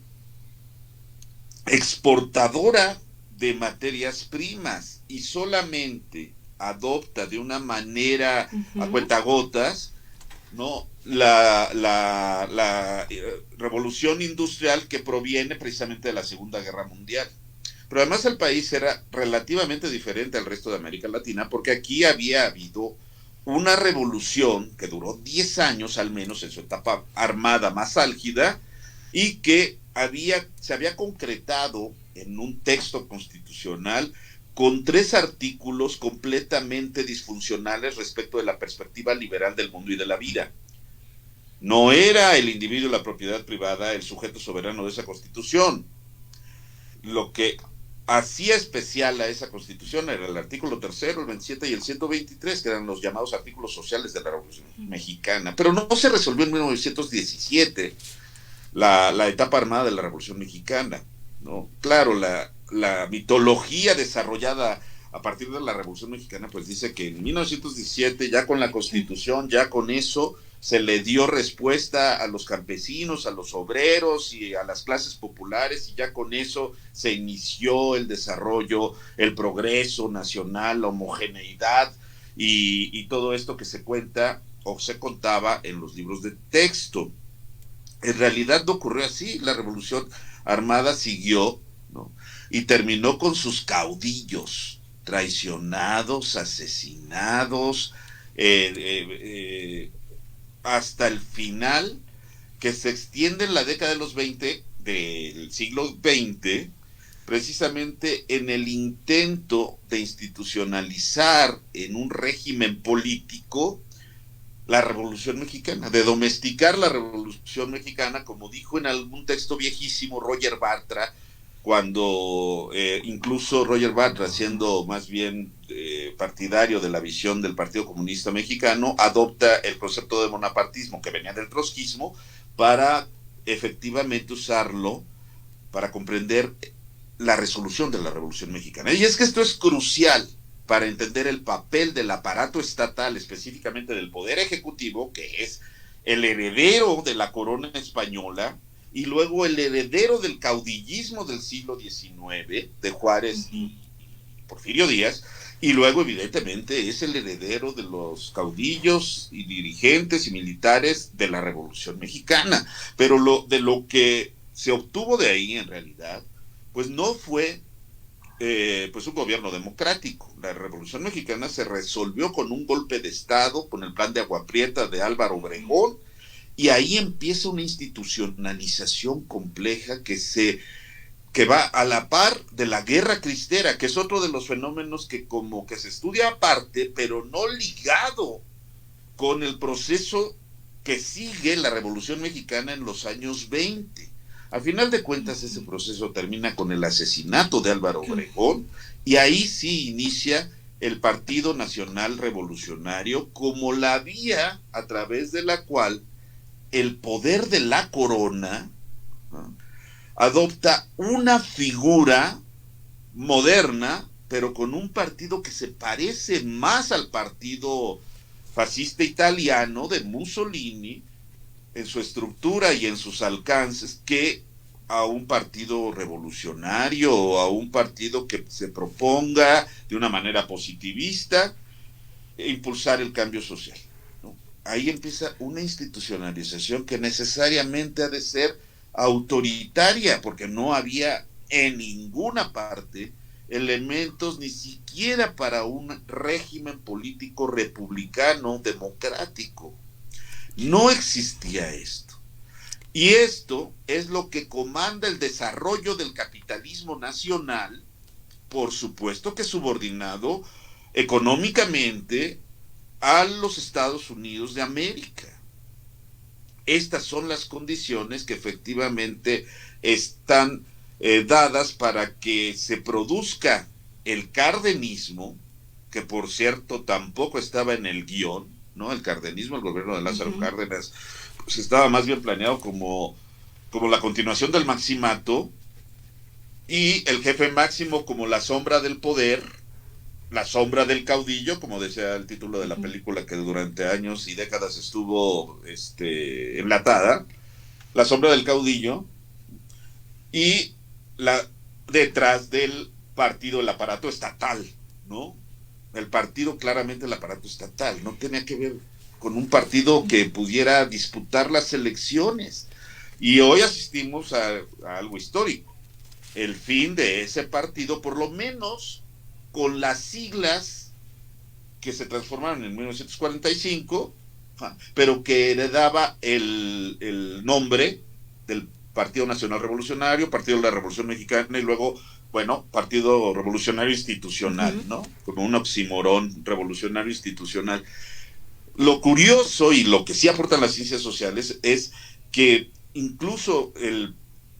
exportadora de materias primas, y solamente adopta de una manera a cuentagotas, ¿no?, la revolución industrial que proviene precisamente de la Segunda Guerra Mundial. Pero además el país era relativamente diferente al resto de América Latina, porque aquí había habido una revolución que duró 10 años al menos en su etapa armada más álgida, y que se había concretado en un texto constitucional con 3 artículos completamente disfuncionales respecto de la perspectiva liberal del mundo y de la vida. No era el individuo y la propiedad privada el sujeto soberano de esa constitución, lo que hacía especial a esa constitución era el artículo 3, el 27 y el 123, que eran los llamados artículos sociales de la Revolución Mexicana. Pero no se resolvió en 1917 la etapa armada de la Revolución Mexicana, ¿no? Claro, la mitología desarrollada a partir de la Revolución Mexicana, pues dice que en 1917, ya con la Constitución, ya con eso, se le dio respuesta a los campesinos, a los obreros y a las clases populares, y ya con eso se inició el desarrollo, el progreso nacional, la homogeneidad y todo esto que se cuenta o se contaba en los libros de texto. En realidad no ocurrió así. La Revolución Armada siguió, ¿no? Y terminó con sus caudillos traicionados, asesinados, hasta el final, que se extiende en la década de los 20 del siglo XX, precisamente en el intento de institucionalizar en un régimen político la Revolución Mexicana, de domesticar la Revolución Mexicana, como dijo en algún texto viejísimo Roger Bartra, cuando incluso Roger Bartra, siendo más bien partidario de la visión del Partido Comunista Mexicano, adopta el concepto de bonapartismo que venía del trotskismo para efectivamente usarlo para comprender la resolución de la Revolución Mexicana. Y es que esto es crucial para entender el papel del aparato estatal, específicamente del Poder Ejecutivo, que es el heredero de la corona española, y luego el heredero del caudillismo del siglo XIX, de Juárez y Porfirio Díaz, y luego evidentemente es el heredero de los caudillos y dirigentes y militares de la Revolución Mexicana. Pero de lo que se obtuvo de ahí en realidad, pues no fue pues un gobierno democrático. La Revolución Mexicana se resolvió con un golpe de Estado, con el plan de Agua Prieta de Álvaro Obregón, y ahí empieza una institucionalización compleja que va a la par de la guerra cristera, que es otro de los fenómenos que como que se estudia aparte, pero no ligado con el proceso que sigue la Revolución Mexicana en los años 20. Al final de cuentas, ese proceso termina con el asesinato de Álvaro Obregón, y ahí sí inicia el Partido Nacional Revolucionario como la vía a través de la cual el poder de la corona, ¿no?, adopta una figura moderna, pero con un partido que se parece más al partido fascista italiano de Mussolini en su estructura y en sus alcances, que a un partido revolucionario o a un partido que se proponga de una manera positivista impulsar el cambio social, ¿no? Ahí empieza una institucionalización que necesariamente ha de ser autoritaria, porque no había en ninguna parte elementos ni siquiera para un régimen político republicano democrático. No existía esto. Y esto es lo que comanda el desarrollo del capitalismo nacional, por supuesto que subordinado económicamente a los Estados Unidos de América. Estas son las condiciones que efectivamente están dadas para que se produzca el cardenismo, que por cierto tampoco estaba en el guión, ¿no? El cardenismo, el gobierno de Lázaro Cárdenas, pues estaba más bien planeado como la continuación del maximato, y el jefe máximo como la sombra del poder, la sombra del caudillo, como decía el título de la película que durante años y décadas estuvo enlatada, la sombra del caudillo, y detrás del partido, el aparato estatal, ¿no? El partido, claramente el aparato estatal, no tenía que ver con un partido que pudiera disputar las elecciones. Y hoy asistimos a algo histórico, el fin de ese partido, por lo menos con las siglas que se transformaron en 1945, pero que heredaba el nombre del Partido Nacional Revolucionario, Partido de la Revolución Mexicana, y luego, bueno, Partido Revolucionario Institucional, ¿no? Como un oxímoron, revolucionario institucional. Lo curioso y lo que sí aportan las ciencias sociales es que incluso el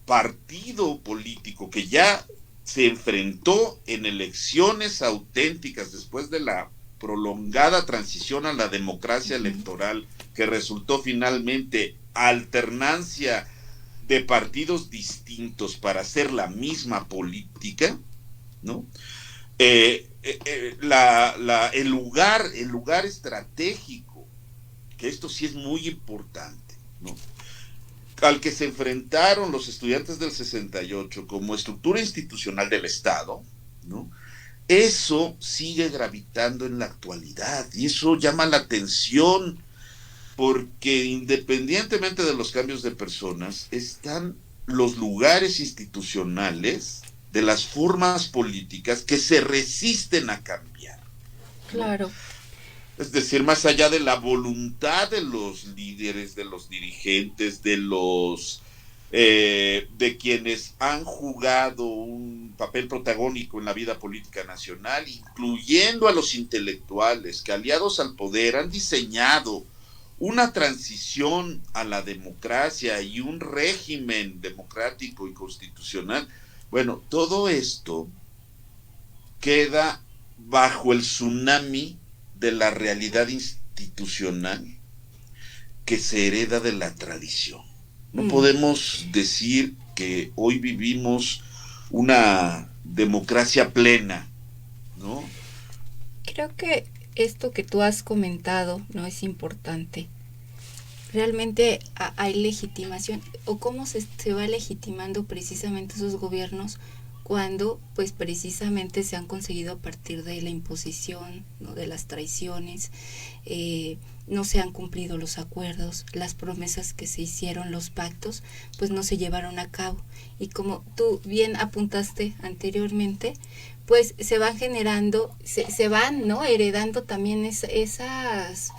partido político que ya se enfrentó en elecciones auténticas después de la prolongada transición a la democracia electoral, que resultó finalmente alternancia de partidos distintos para hacer la misma política, ¿no? El lugar estratégico, que esto sí es muy importante, ¿no?, al que se enfrentaron los estudiantes del 68 como estructura institucional del Estado, ¿no?, eso sigue gravitando en la actualidad, y eso llama la atención, porque independientemente de los cambios de personas, están los lugares institucionales de las formas políticas que se resisten a cambiar, ¿no? Claro. Es decir, más allá de la voluntad de los líderes, de los dirigentes, de quienes han jugado un papel protagónico en la vida política nacional, incluyendo a los intelectuales que, aliados al poder, han diseñado una transición a la democracia y un régimen democrático y constitucional. Bueno, todo esto queda bajo el tsunami de la realidad institucional que se hereda de la tradición. No podemos decir que hoy vivimos una democracia plena, ¿no? Creo que esto que tú has comentado no es importante. Realmente hay legitimación, o cómo se va legitimando precisamente esos gobiernos cuando pues precisamente se han conseguido a partir de la imposición, ¿no?, de las traiciones, no se han cumplido los acuerdos, las promesas que se hicieron, los pactos, pues no se llevaron a cabo. Y como tú bien apuntaste anteriormente, pues se van generando, se van, ¿no?, heredando también esas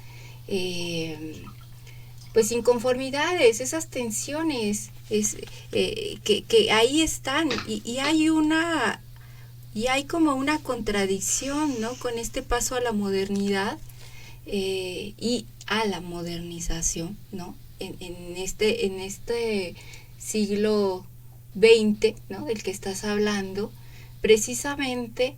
pues inconformidades, esas tensiones, que ahí están, y hay como una contradicción, ¿no?, con este paso a la modernidad y a la modernización, ¿no?, en este siglo XX, ¿no?, del que estás hablando, precisamente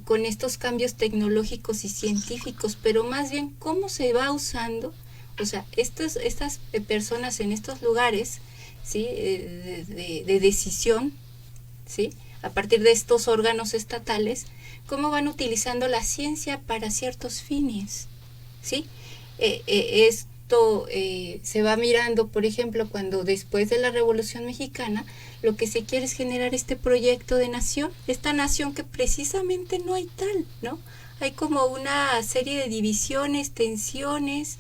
con estos cambios tecnológicos y científicos, pero más bien cómo se va usando, o sea, estas personas en estos lugares, ¿sí?, de decisión, ¿sí?, a partir de estos órganos estatales, cómo van utilizando la ciencia para ciertos fines, ¿sí? Esto se va mirando, por ejemplo, cuando después de la Revolución Mexicana, lo que se quiere es generar este proyecto de nación, esta nación que precisamente no hay tal, ¿no? Hay como una serie de divisiones, tensiones,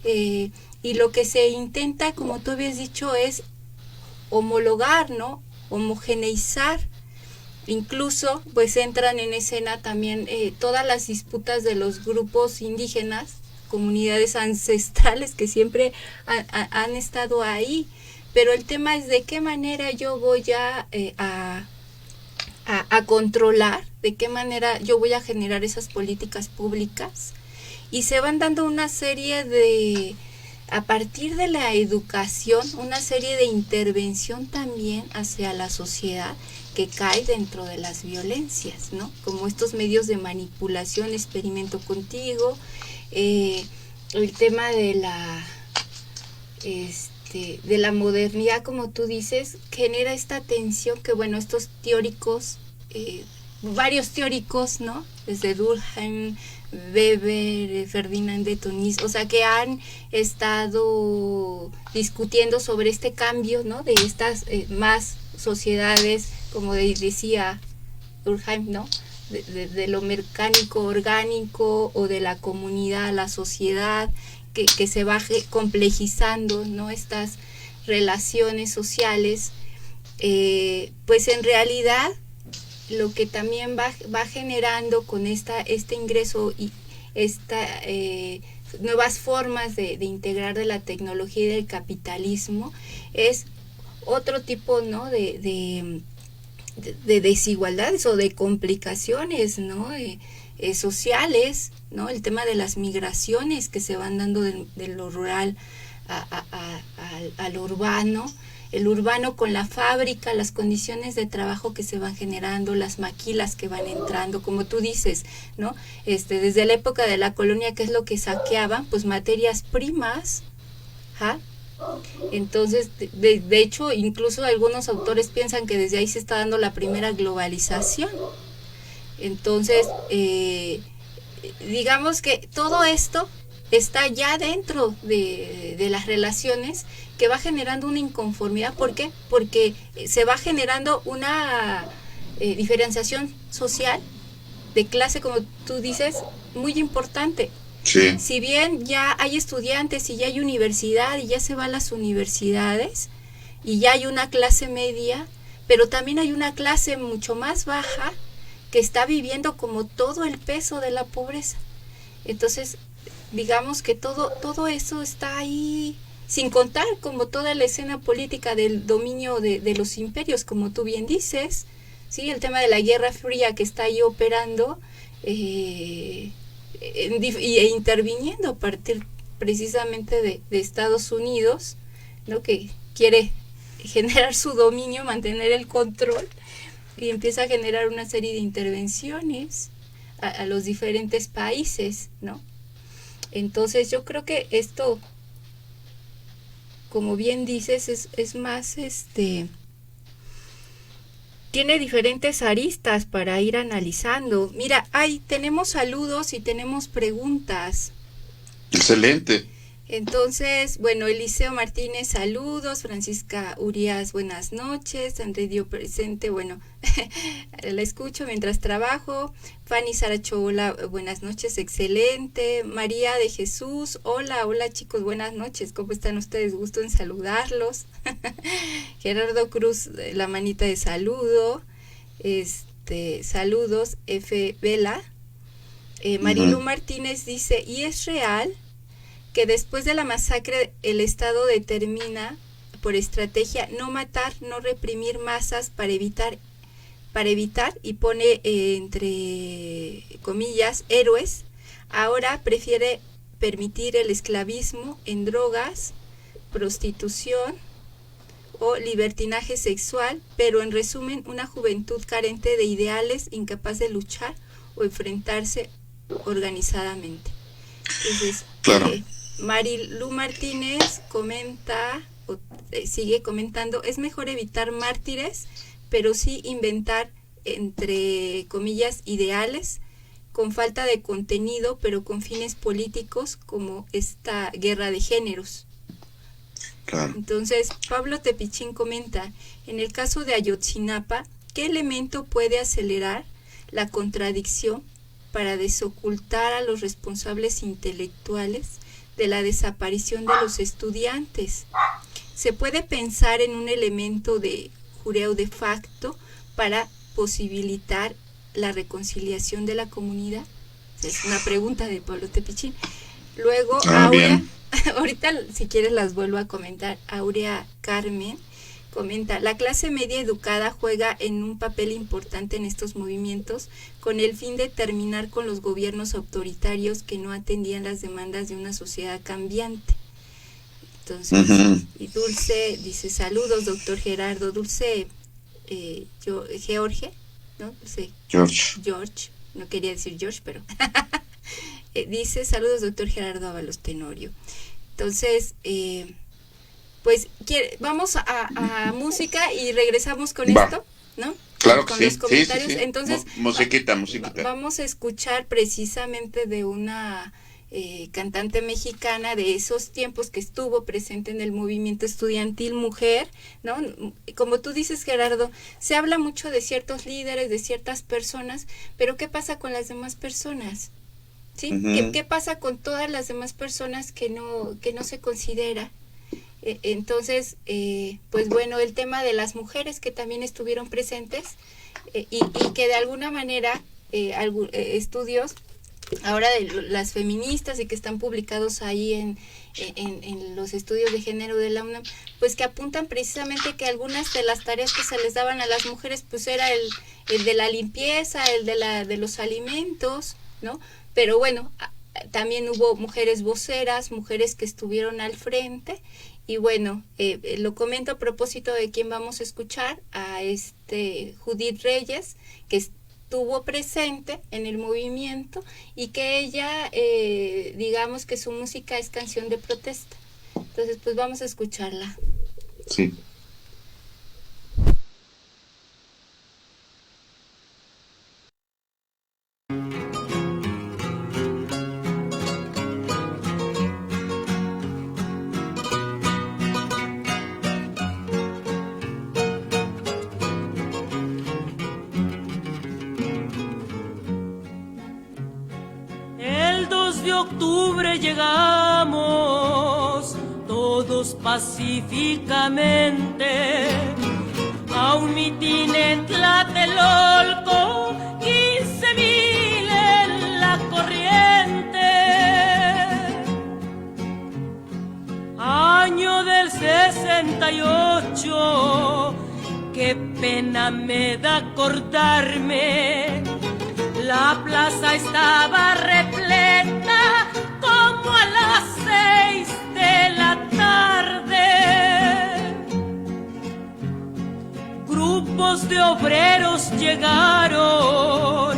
y lo que se intenta, como tú habías dicho, es homologar, ¿no?, homogeneizar. Incluso pues entran en escena también todas las disputas de los grupos indígenas, comunidades ancestrales que siempre han estado ahí, pero el tema es de qué manera yo voy a controlar, de qué manera yo voy a generar esas políticas públicas, y se van dando una serie a partir de la educación, una serie de intervención también hacia la sociedad que cae dentro de las violencias, ¿no? Como estos medios de manipulación, experimento contigo, el tema de la modernidad, como tú dices, genera esta tensión que, bueno, estos teóricos, varios teóricos, ¿no?, desde Durkheim, Weber, Ferdinand de Tonís, o sea, que han estado discutiendo sobre este cambio, ¿no?, de estas más sociedades, como decía Durkheim, ¿no?, de lo mecánico orgánico, o de la comunidad a la sociedad, que se va complejizando, ¿no?, estas relaciones sociales, pues en realidad lo que también va generando con este ingreso y nuevas formas de integrar de la tecnología y del capitalismo es otro tipo, ¿no?, de desigualdades o de complicaciones, ¿no?, sociales, ¿no?, el tema de las migraciones que se van dando de lo rural a lo urbano, el urbano con la fábrica, las condiciones de trabajo que se van generando, las maquilas que van entrando, como tú dices, ¿no? Desde la época de la colonia, ¿qué es lo que saqueaban? Pues materias primas, ¿ja? Entonces, de hecho, incluso algunos autores piensan que desde ahí se está dando la primera globalización. Entonces, digamos que todo esto está ya dentro de las relaciones, que va generando una inconformidad. ¿Por qué? Porque se va generando una diferenciación social de clase, como tú dices, muy importante. Sí. Si bien ya hay estudiantes y ya hay universidad y ya se van las universidades y ya hay una clase media, pero también hay una clase mucho más baja que está viviendo como todo el peso de la pobreza. Entonces, digamos que todo eso está ahí, sin contar como toda la escena política del dominio de los imperios, como tú bien dices, ¿sí? El tema de la Guerra Fría que está ahí operando e interviniendo a partir precisamente de Estados Unidos, ¿no? Que quiere generar su dominio, mantener el control, y empieza a generar una serie de intervenciones a los diferentes países, ¿no? Entonces yo creo que esto, como bien dices, es más, tiene diferentes aristas para ir analizando. Mira, tenemos saludos y tenemos preguntas. Excelente. Entonces, bueno, Eliseo Martínez, saludos. Francisca Urias, buenas noches. André Dio presente, bueno, la escucho mientras trabajo. Fanny Saracho, hola, buenas noches, excelente. María de Jesús, hola chicos, buenas noches, ¿cómo están ustedes? Gusto en saludarlos. Gerardo Cruz, la manita de saludo. Saludos, F. Vela. Marilu Martínez dice, ¿y es real que después de la masacre el Estado determina por estrategia no matar, no reprimir masas para evitar, y pone entre comillas héroes, ahora prefiere permitir el esclavismo en drogas, prostitución o libertinaje sexual, pero en resumen una juventud carente de ideales, incapaz de luchar o enfrentarse organizadamente? Entonces, claro. Marilu Martínez comenta, sigue comentando, es mejor evitar mártires, pero sí inventar, entre comillas, ideales, con falta de contenido, pero con fines políticos, como esta guerra de géneros. Claro. Entonces, Pablo Tepichín comenta, en el caso de Ayotzinapa, ¿qué elemento puede acelerar la contradicción para desocultar a los responsables intelectuales de la desaparición de los estudiantes? ¿Se puede pensar en un elemento de jureo de facto para posibilitar la reconciliación de la comunidad? Es una pregunta de Pablo Tepichín. Luego, Aurea, ahorita si quieres las vuelvo a comentar. Aurea Carmen comenta, la clase media educada juega en un papel importante en estos movimientos con el fin de terminar con los gobiernos autoritarios que no atendían las demandas de una sociedad cambiante. Entonces, y Dulce dice, saludos, doctor Gerardo. Dulce, George, ¿no? Dulce, George, no quería decir George, pero dice, saludos, doctor Gerardo Ábalos Tenorio. Entonces, pues vamos a música y regresamos con esto, ¿no? Claro que con sí, los comentarios. sí. Entonces, musiquita. Vamos a escuchar precisamente de una cantante mexicana de esos tiempos que estuvo presente en el movimiento estudiantil, mujer, ¿no? Como tú dices, Gerardo, se habla mucho de ciertos líderes, de ciertas personas, pero ¿qué pasa con las demás personas? ¿Sí? ¿Qué pasa con todas las demás personas que no se considera? Entonces, pues bueno, el tema de las mujeres que también estuvieron presentes y que de alguna manera estudios ahora de las feministas y que están publicados ahí en los estudios de género de la UNAM, pues que apuntan precisamente que algunas de las tareas que se les daban a las mujeres pues era el de la limpieza, el de los alimentos, ¿no? Pero bueno, también hubo mujeres voceras, mujeres que estuvieron al frente Y bueno, lo comento a propósito de quién vamos a escuchar, a Judith Reyes, que estuvo presente en el movimiento y que ella, digamos que su música es canción de protesta. Entonces, pues vamos a escucharla. Sí. De octubre llegamos todos pacíficamente a un mitin en Tlatelolco, 15,000 en la corriente. Año del 68, qué pena me da acordarme. La plaza estaba repleta como a las 6 de la tarde. Grupos de obreros llegaron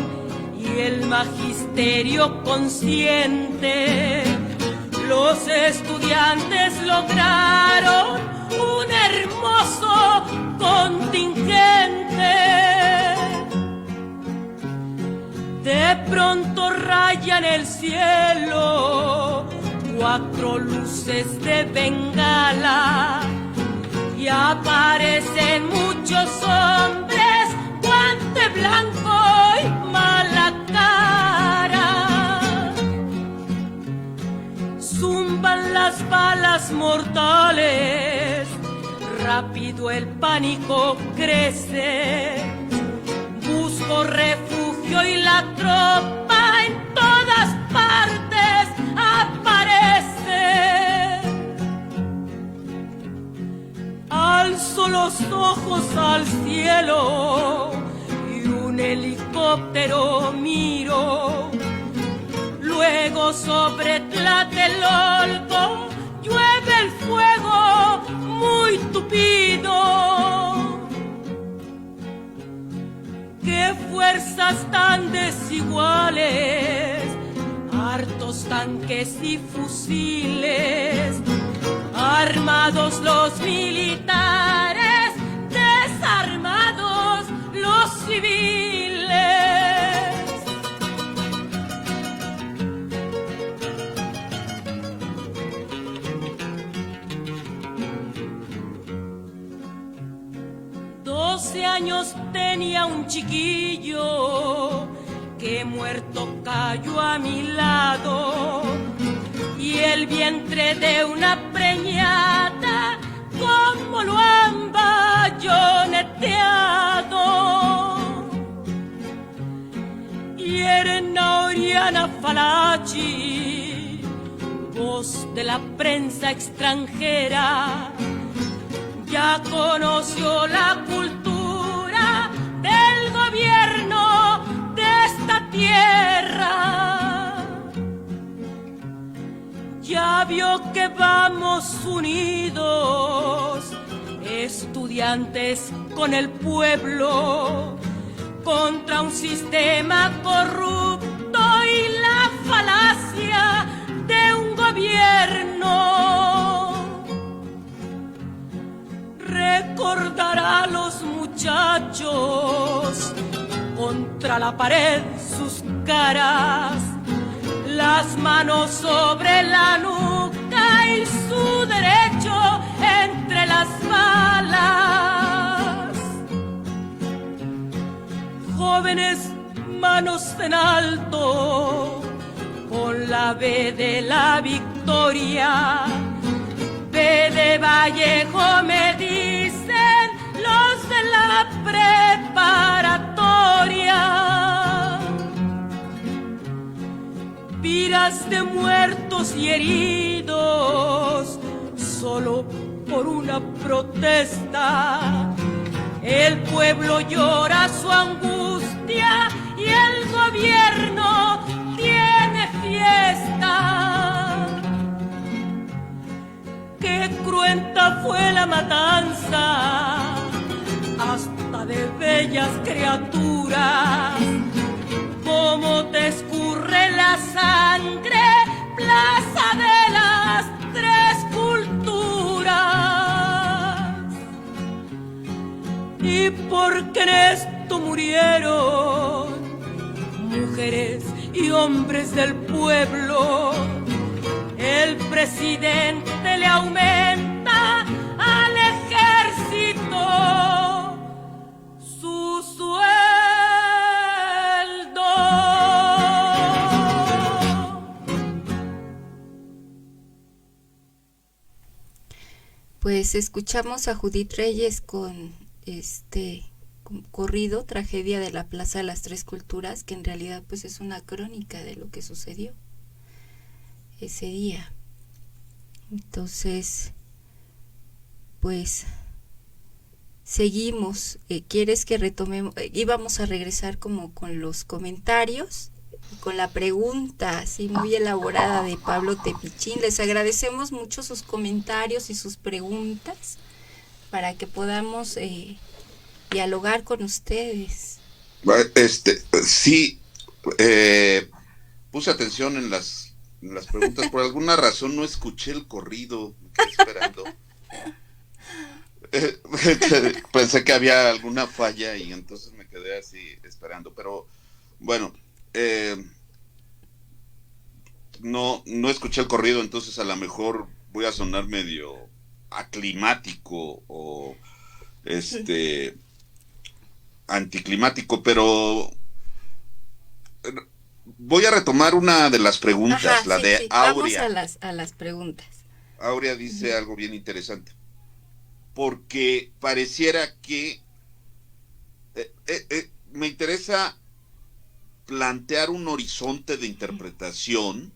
y el magisterio consciente. Los estudiantes lograron un hermoso contingente. De pronto rayan el cielo 4 luces de bengala y aparecen muchos hombres, guante blanco y mala cara. Zumban las balas mortales, rápido el pánico crece. Busco refugio y la tropa en todas partes aparece. Alzo los ojos al cielo y un helicóptero miro. Luego sobre Tlatelolco llueve el fuego muy tupido. Qué fuerzas tan desiguales, hartos tanques y fusiles, armados los militares, desarmados los civiles. Años tenía un chiquillo que muerto cayó a mi lado y el vientre de una preñada como lo han bayoneteado. Y era Oriana Falachi, voz de la prensa extranjera, ya conoció la cultura del gobierno de esta tierra. Ya vio que vamos unidos, estudiantes con el pueblo, contra un sistema corrupto y la falacia de un gobierno. Recordará a los muchachos contra la pared sus caras, las manos sobre la nuca y su derecho entre las balas. Jóvenes, manos en alto, con la B de la victoria. B de Vallejo me dicen los de la preparatoria. Piras de muertos y heridos, solo por una protesta. El pueblo llora su angustia y el gobierno tiene fiesta. Qué cruel nunca fue la matanza, hasta de bellas criaturas. Cómo te escurre la sangre, plaza de las tres culturas. Y porque en esto murieron mujeres y hombres del pueblo, el presidente le aumenta al ejército su sueldo. Pues escuchamos a Judith Reyes con corrido, Tragedia de la Plaza de las Tres Culturas, que en realidad pues es una crónica de lo que sucedió ese día. Entonces, pues seguimos. ¿Quieres que retomemos? Íbamos a regresar como con los comentarios y con la pregunta así muy elaborada de Pablo Tepichín. Les agradecemos mucho sus comentarios y sus preguntas para que podamos dialogar con ustedes. Sí, puse atención en las preguntas. Por alguna razón no escuché el corrido, me quedé esperando. Pensé que había alguna falla y entonces me quedé así esperando, pero bueno, no escuché el corrido, entonces a lo mejor voy a sonar medio aclimático o anticlimático, pero voy a retomar una de las preguntas. Ajá, la sí, de sí. Aurea. Vamos a las preguntas. Aurea dice algo bien interesante, porque pareciera que me interesa plantear un horizonte de interpretación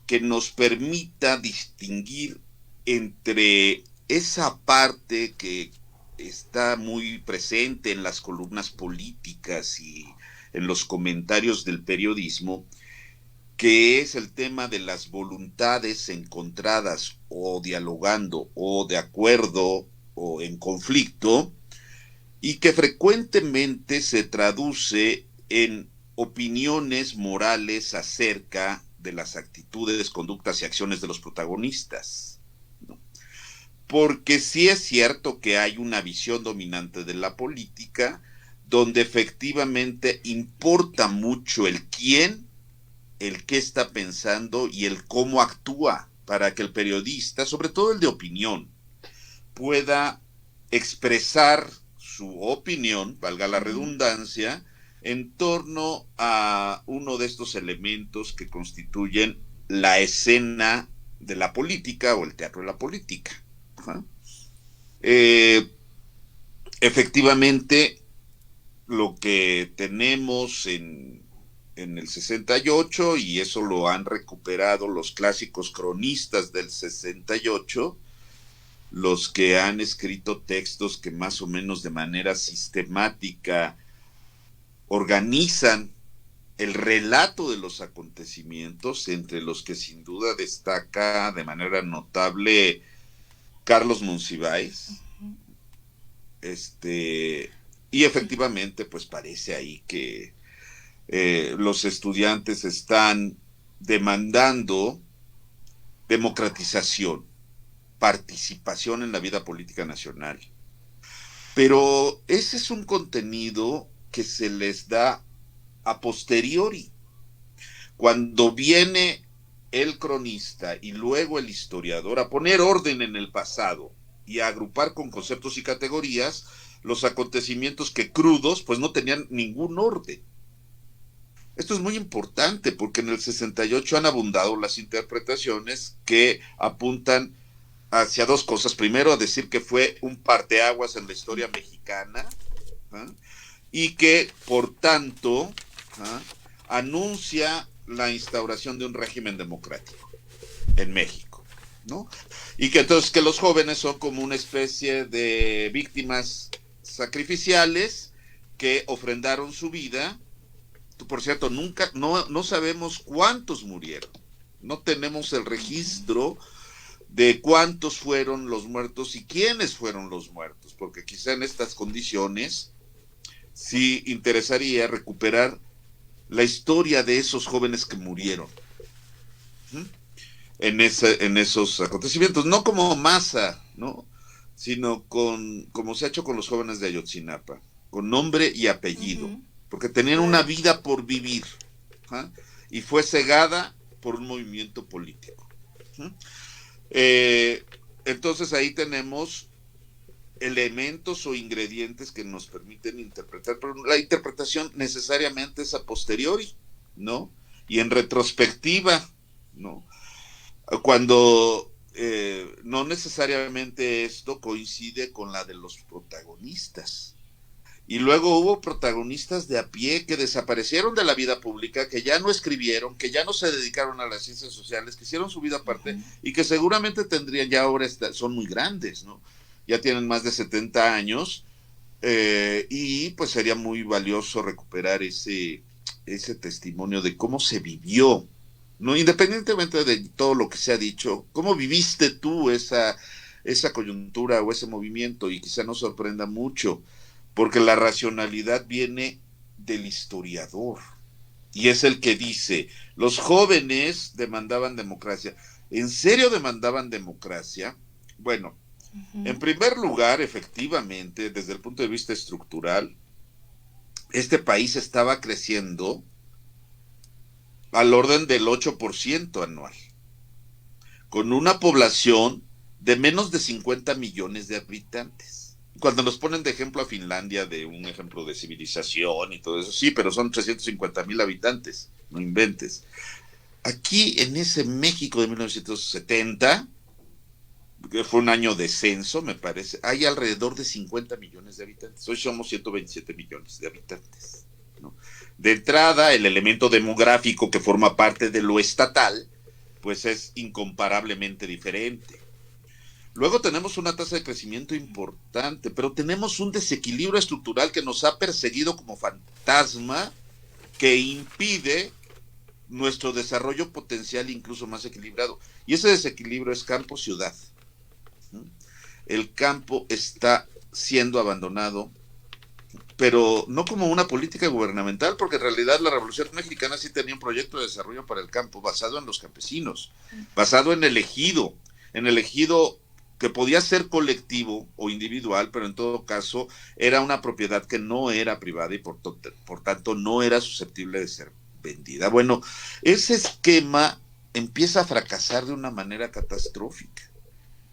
que nos permita distinguir entre esa parte que está muy presente en las columnas políticas y en los comentarios del periodismo, que es el tema de las voluntades encontradas o dialogando o de acuerdo o en conflicto, y que frecuentemente se traduce en opiniones morales acerca de las actitudes, conductas y acciones de los protagonistas, ¿no? Porque sí es cierto que hay una visión dominante de la política donde efectivamente importa mucho el quién, el qué está pensando y el cómo actúa, para que el periodista, sobre todo el de opinión, pueda expresar su opinión, valga la redundancia, en torno a uno de estos elementos que constituyen la escena de la política o el teatro de la política. Efectivamente, lo que tenemos en el 68, y eso lo han recuperado los clásicos cronistas del 68, los que han escrito textos que más o menos de manera sistemática organizan el relato de los acontecimientos, entre los que sin duda destaca de manera notable Carlos Monsiváis. Y efectivamente pues parece ahí que los estudiantes están demandando democratización, participación en la vida política nacional. Pero ese es un contenido que se les da a posteriori. Cuando viene el cronista y luego el historiador a poner orden en el pasado y a agrupar con conceptos y categorías los acontecimientos que crudos pues no tenían ningún orden. Esto es muy importante porque en el 68 han abundado las interpretaciones que apuntan hacia dos cosas. Primero, a decir que fue un parteaguas en la historia mexicana, y que, por tanto, anuncia la instauración de un régimen democrático en México, ¿no? Y que entonces que los jóvenes son como una especie de víctimas sacrificiales que ofrendaron su vida. Por cierto, no sabemos cuántos murieron, no tenemos el registro de cuántos fueron los muertos y quiénes fueron los muertos, porque quizá en estas condiciones sí interesaría recuperar la historia de esos jóvenes que murieron en esos acontecimientos, no como masa, ¿no? Sino como se ha hecho con los jóvenes de Ayotzinapa, con nombre y apellido, porque tenían una vida por vivir, ¿ah? Y fue cegada por un movimiento político. Entonces ahí tenemos elementos o ingredientes que nos permiten interpretar, pero la interpretación necesariamente es a posteriori, ¿no? Y en retrospectiva, ¿no? Cuando no necesariamente esto coincide con la de los protagonistas. Y luego hubo protagonistas de a pie que desaparecieron de la vida pública, que ya no escribieron, que ya no se dedicaron a las ciencias sociales, que hicieron su vida aparte y que seguramente tendrían ya ahora, son muy grandes, ¿no? Ya tienen más de 70 años y pues sería muy valioso recuperar ese testimonio de cómo se vivió, ¿no? Independientemente de todo lo que se ha dicho, ¿cómo viviste tú esa coyuntura o ese movimiento? Y quizá nos sorprenda mucho, porque la racionalidad viene del historiador, y es el que dice, los jóvenes demandaban democracia. ¿En serio demandaban democracia? Bueno, en primer lugar, efectivamente, desde el punto de vista estructural, este país estaba creciendo al orden del 8% anual, con una población de menos de 50 millones de habitantes. Cuando nos ponen de ejemplo a Finlandia, de un ejemplo de civilización y todo eso, sí, pero son 350,000 habitantes, no inventes. Aquí, en ese México de 1970, que fue un año de censo, me parece, hay alrededor de 50 millones de habitantes. Hoy somos 127 millones de habitantes, ¿no? De entrada, el elemento demográfico que forma parte de lo estatal, pues es incomparablemente diferente. Luego tenemos una tasa de crecimiento importante, pero tenemos un desequilibrio estructural que nos ha perseguido como fantasma, que impide nuestro desarrollo potencial incluso más equilibrado. Y ese desequilibrio es campo-ciudad. El campo está siendo abandonado, pero no como una política gubernamental, porque en realidad la Revolución Mexicana sí tenía un proyecto de desarrollo para el campo, basado en los campesinos, basado en el ejido que podía ser colectivo o individual, pero en todo caso era una propiedad que no era privada y por tanto no era susceptible de ser vendida. Bueno, ese esquema empieza a fracasar de una manera catastrófica,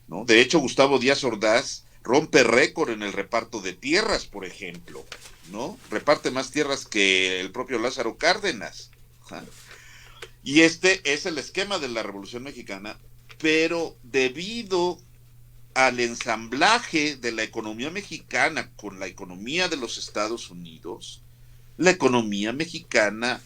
¿no? De hecho, Gustavo Díaz Ordaz rompe récord en el reparto de tierras, por ejemplo, ¿no? Reparte más tierras que el propio Lázaro Cárdenas. ¿Ja? Y este es el esquema de la Revolución Mexicana, pero debido al ensamblaje de la economía mexicana con la economía de los Estados Unidos, la economía mexicana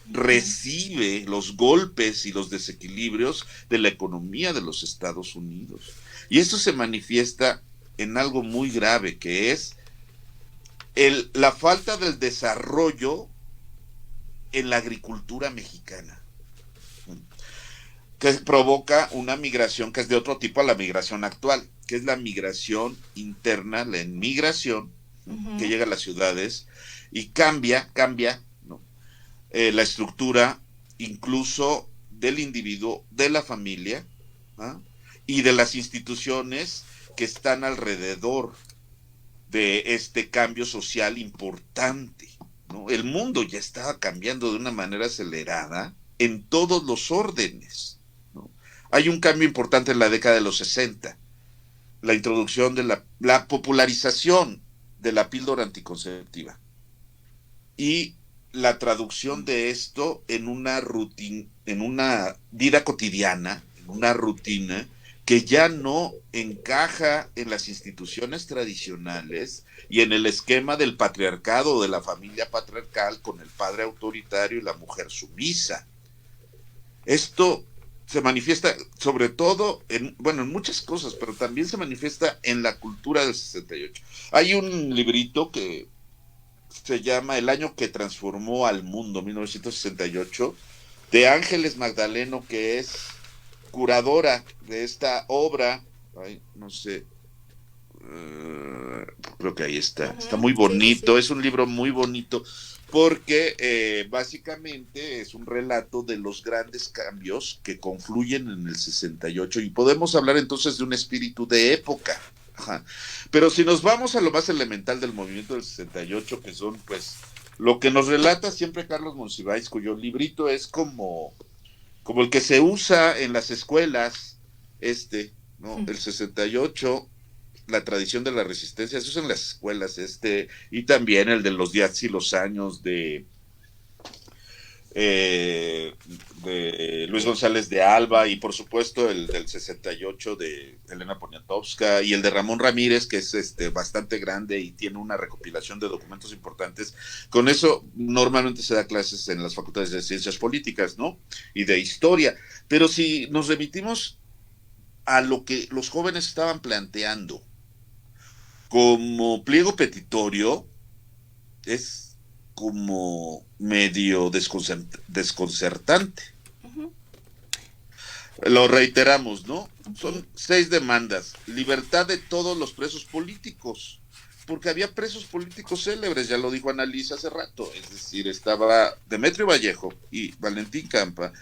recibe los golpes y los desequilibrios de la economía de los Estados Unidos. Y esto se manifiesta en algo muy grave, que es la falta del desarrollo en la agricultura mexicana, que provoca una migración que es de otro tipo a la migración actual, que es la migración interna, la inmigración que llega a las ciudades y cambia, ¿no? La estructura incluso del individuo, de la familia, ¿ah? Y de las instituciones que están alrededor de este cambio social importante, ¿no? El mundo ya estaba cambiando de una manera acelerada en todos los órdenes, ¿no? Hay un cambio importante en la década de los 60, la introducción de la popularización de la píldora anticonceptiva y la traducción de esto en una rutina, en una vida cotidiana, en una rutina que ya no encaja en las instituciones tradicionales y en el esquema del patriarcado o de la familia patriarcal, con el padre autoritario y la mujer sumisa. Esto se manifiesta sobre todo en muchas cosas, pero también se manifiesta en la cultura del 68. Hay un librito que se llama El año que transformó al mundo, 1968, de Ángeles Magdaleno, que es curadora de esta obra, ay, no sé, creo que ahí está, está muy bonito, sí. Es un libro muy bonito, porque básicamente es un relato de los grandes cambios que confluyen en el 68, y podemos hablar entonces de un espíritu de época. Ajá. Pero si nos vamos a lo más elemental del movimiento del 68, que son pues lo que nos relata siempre Carlos Monsiváis, cuyo librito es como el que se usa en las escuelas, ¿no? El 68, la tradición de la resistencia, se usa en las escuelas, y también el de los días y los años de Luis González de Alba, y por supuesto el del 68 de Elena Poniatowska, y el de Ramón Ramírez, que es bastante grande y tiene una recopilación de documentos importantes. Con eso normalmente se da clases en las facultades de ciencias políticas, ¿no? Y de historia. Pero si nos remitimos a lo que los jóvenes estaban planteando como pliego petitorio, es como medio desconcertante. Uh-huh. Lo reiteramos, ¿no? Okay. Son 6 demandas. Libertad de todos los presos políticos, porque había presos políticos célebres, ya lo dijo Annalisa hace rato, es decir, estaba Demetrio Vallejo y Valentín Campa,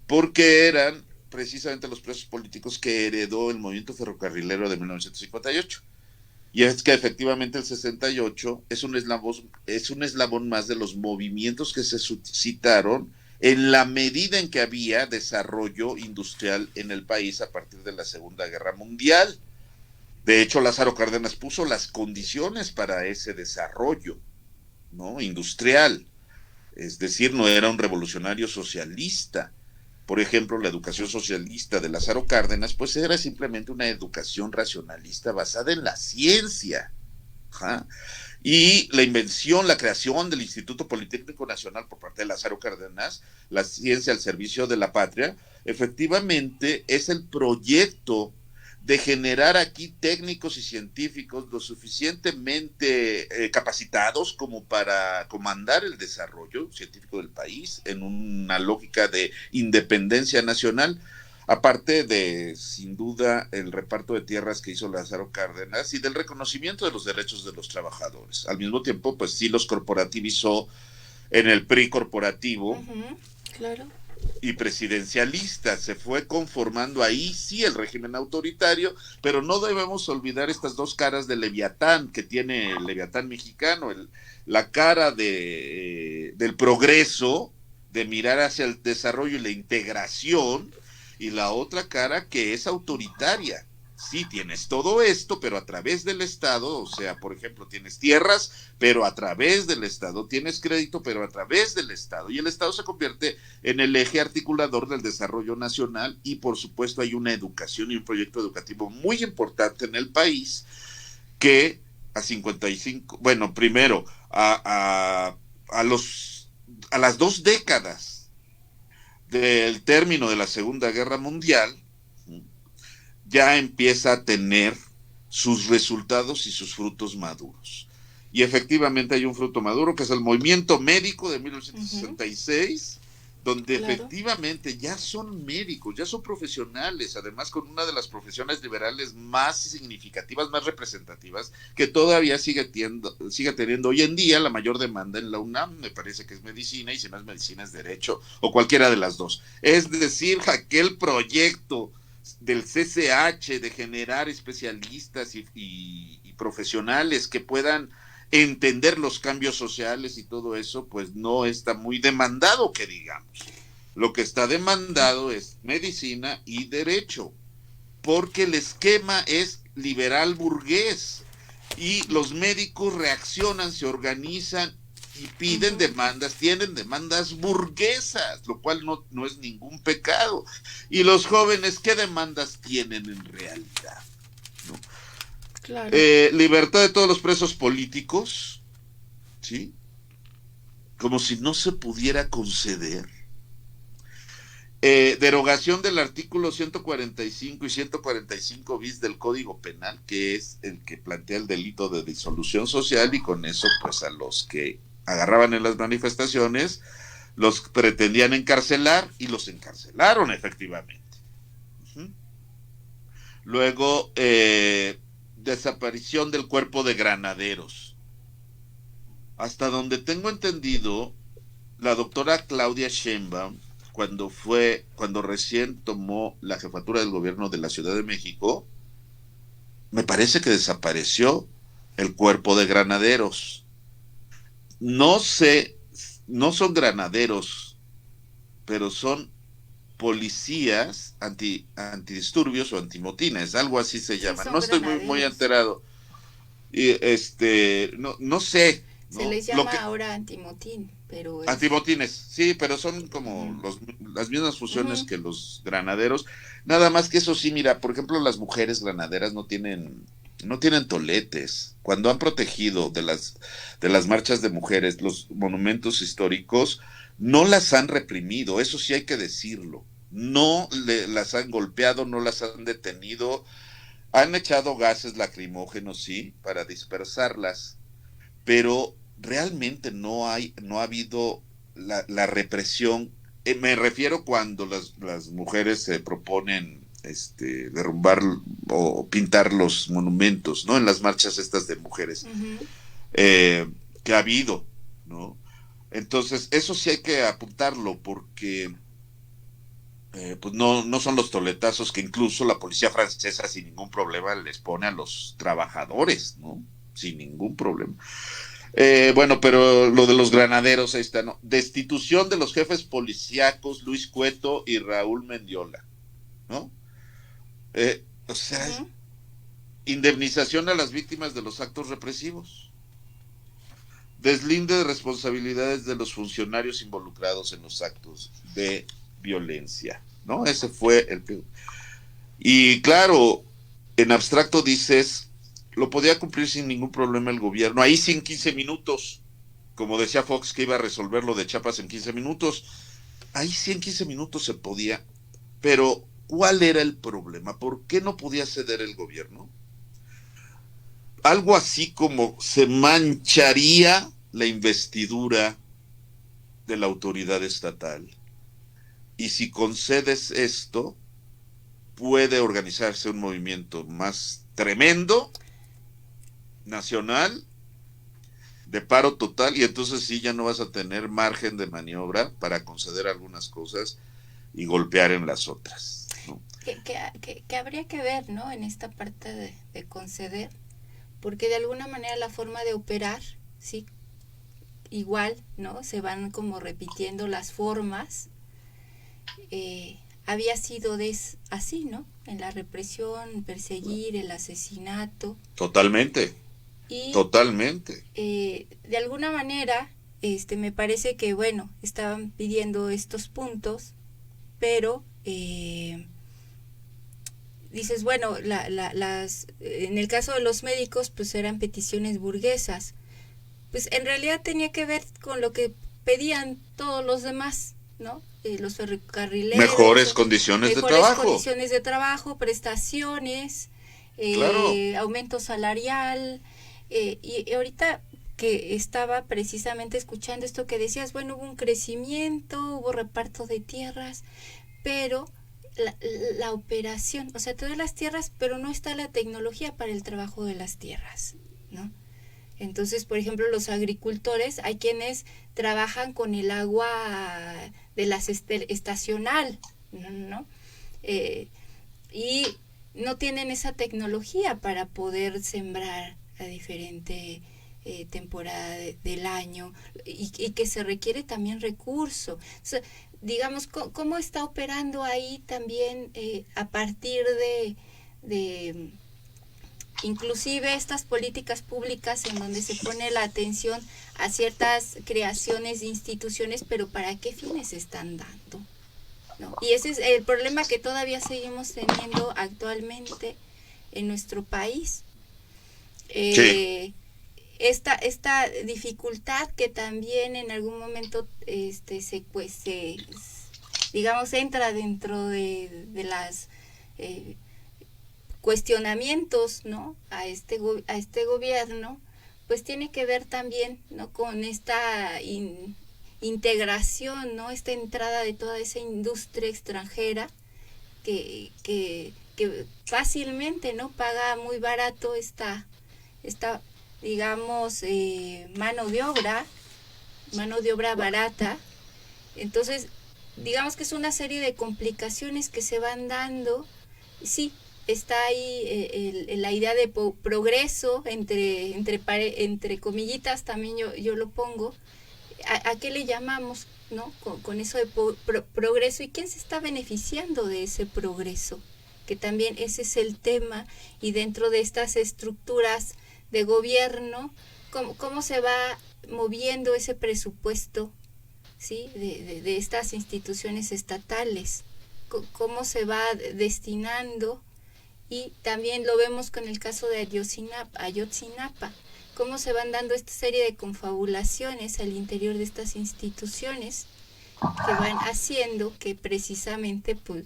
porque eran precisamente los presos políticos que heredó el movimiento ferrocarrilero de 1958. Y es que efectivamente el 68 es un eslabón más de los movimientos que se suscitaron en la medida en que había desarrollo industrial en el país a partir de la Segunda Guerra Mundial. De hecho, Lázaro Cárdenas puso las condiciones para ese desarrollo, ¿no? Industrial. Es decir, no era un revolucionario socialista. Por ejemplo, la educación socialista de Lázaro Cárdenas, pues era simplemente una educación racionalista basada en la ciencia. ¿Ja? Y la invención, la creación del Instituto Politécnico Nacional por parte de Lázaro Cárdenas, la ciencia al servicio de la patria, efectivamente es el proyecto de generar aquí técnicos y científicos lo suficientemente capacitados como para comandar el desarrollo científico del país en una lógica de independencia nacional, aparte de, sin duda, el reparto de tierras que hizo Lázaro Cárdenas y del reconocimiento de los derechos de los trabajadores. Al mismo tiempo, pues sí los corporativizó en el PRI corporativo. Uh-huh, claro. Y presidencialista, se fue conformando ahí sí el régimen autoritario, pero no debemos olvidar estas dos caras del Leviatán que tiene el Leviatán mexicano, la cara del progreso, de mirar hacia el desarrollo y la integración, y la otra cara que es autoritaria. Sí, tienes todo esto, pero a través del Estado, o sea, por ejemplo, tienes tierras, pero a través del Estado, tienes crédito, pero a través del Estado, y el Estado se convierte en el eje articulador del desarrollo nacional, y por supuesto hay una educación y un proyecto educativo muy importante en el país, que a 55, bueno, primero, a las 2 décadas del término de la Segunda Guerra Mundial, ya empieza a tener sus resultados y sus frutos maduros. Y efectivamente hay un fruto maduro que es el movimiento médico de 1966, uh-huh. Donde claro. Efectivamente ya son médicos, ya son profesionales, además con una de las profesiones liberales más significativas, más representativas, que todavía sigue teniendo hoy en día la mayor demanda en la UNAM, me parece que es medicina, y si no es medicina es derecho, o cualquiera de las dos. Es decir, aquel proyecto del CCH de generar especialistas y profesionales que puedan entender los cambios sociales y todo eso, pues no está muy demandado, que digamos. Lo que está demandado es medicina y derecho, porque el esquema es liberal burgués y los médicos reaccionan, se organizan y piden demandas, tienen demandas burguesas, lo cual no es ningún pecado. Y los jóvenes, ¿qué demandas tienen en realidad? ¿No? Claro. Libertad de todos los presos políticos, ¿sí? Como si no se pudiera conceder. Derogación del artículo 145 y 145 bis del Código Penal, que es el que plantea el delito de disolución social, y con eso pues a los que agarraban en las manifestaciones los pretendían encarcelar y los encarcelaron efectivamente. Luego, desaparición del cuerpo de granaderos. Hasta donde tengo entendido, la doctora Claudia Sheinbaum, cuando recién tomó la jefatura del gobierno de la Ciudad de México, me parece que desapareció el cuerpo de granaderos. No sé, no son granaderos, pero son policías antidisturbios o antimotines, algo así se llama. Son No estoy muy granaderos. enterado. Y no sé, Se ¿no? les llama ahora antimotín, pero es... Antimotines, sí, pero son como las mismas funciones Ujú. que los granaderos. Nada más que eso sí, mira, por ejemplo, las mujeres granaderas no tienen toletes. Cuando han protegido de las marchas de mujeres, los monumentos históricos, no las han reprimido, eso sí hay que decirlo. Las han golpeado, no las han detenido, han echado gases lacrimógenos, sí, para dispersarlas, pero realmente no ha habido la represión. Me refiero cuando las mujeres se proponen derrumbar o pintar los monumentos, ¿no? En las marchas estas de mujeres, Ujú. que ha habido, ¿no? Entonces, eso sí hay que apuntarlo porque pues no son los toletazos que incluso la policía francesa sin ningún problema les pone a los trabajadores, ¿no? Sin ningún problema. Bueno, pero lo de los granaderos, ahí está, ¿no? Destitución de los jefes policíacos Luis Cueto y Raúl Mendiola, ¿no? O sea, Ujú. indemnización a las víctimas de los actos represivos. Deslinde de responsabilidades de los funcionarios involucrados en los actos de violencia, ¿no? Ese fue el... Y claro, en abstracto dices, lo podía cumplir sin ningún problema el gobierno, ahí sí en 15 minutos, como decía Fox que iba a resolver lo de Chiapas en 15 minutos, ahí sí en 15 minutos se podía, pero ¿cuál era el problema? ¿Por qué no podía ceder el gobierno? Algo así como se mancharía la investidura de la autoridad estatal. Y si concedes esto, puede organizarse un movimiento más tremendo, nacional, de paro total, y entonces sí ya no vas a tener margen de maniobra para conceder algunas cosas y golpear en las otras, ¿no? Que habría que ver, ¿no? En esta parte de conceder, porque de alguna manera la forma de operar, sí, igual, ¿no? Se van como repitiendo las formas. Había sido así, ¿no? En la represión, perseguir, el asesinato. Totalmente, Y totalmente. de alguna manera, me parece que, bueno, estaban pidiendo estos puntos, pero dices, bueno, en el caso de los médicos, pues eran peticiones burguesas. Pues en realidad tenía que ver con lo que pedían todos los demás, ¿no? Los Mejores ferrocarrileros, condiciones de mejores trabajo, condiciones de trabajo, prestaciones, claro. aumento salarial, y ahorita que estaba precisamente escuchando esto que decías, bueno, hubo un crecimiento, hubo reparto de tierras, pero la, la operación, o sea, todas las tierras, pero no está la tecnología para el trabajo de las tierras, ¿no? Entonces, por ejemplo, los agricultores, hay quienes trabajan con el agua de las estacional, ¿no? Y no tienen esa tecnología para poder sembrar a diferente temporada del año y que se requiere también recurso. O sea, digamos, ¿cómo está operando ahí también a partir de inclusive estas políticas públicas en donde se pone la atención a ciertas creaciones de instituciones, pero ¿para qué fines se están dando? ¿No? Y ese es el problema que todavía seguimos teniendo actualmente en nuestro país. Sí, Esta dificultad que también en algún momento digamos, entra dentro de las cuestionamientos, ¿no? a este gobierno, pues tiene que ver también, ¿no? Con esta integración, ¿no? Esta entrada de toda esa industria extranjera que que fácilmente, ¿no? Paga muy barato esta digamos, mano de obra barata. Entonces, digamos que es una serie de complicaciones que se van dando. Sí, está ahí la idea de progreso, entre comillitas también yo lo pongo. ¿A qué le llamamos, no? Con eso de progreso, ¿y quién se está beneficiando de ese progreso? Que también ese es el tema, y dentro de estas estructuras de gobierno, ¿cómo se va moviendo ese presupuesto, ¿sí? de estas instituciones estatales? ¿Cómo se va destinando? Y también lo vemos con el caso de Ayotzinapa, cómo se van dando esta serie de confabulaciones al interior de estas instituciones que van haciendo que precisamente, pues,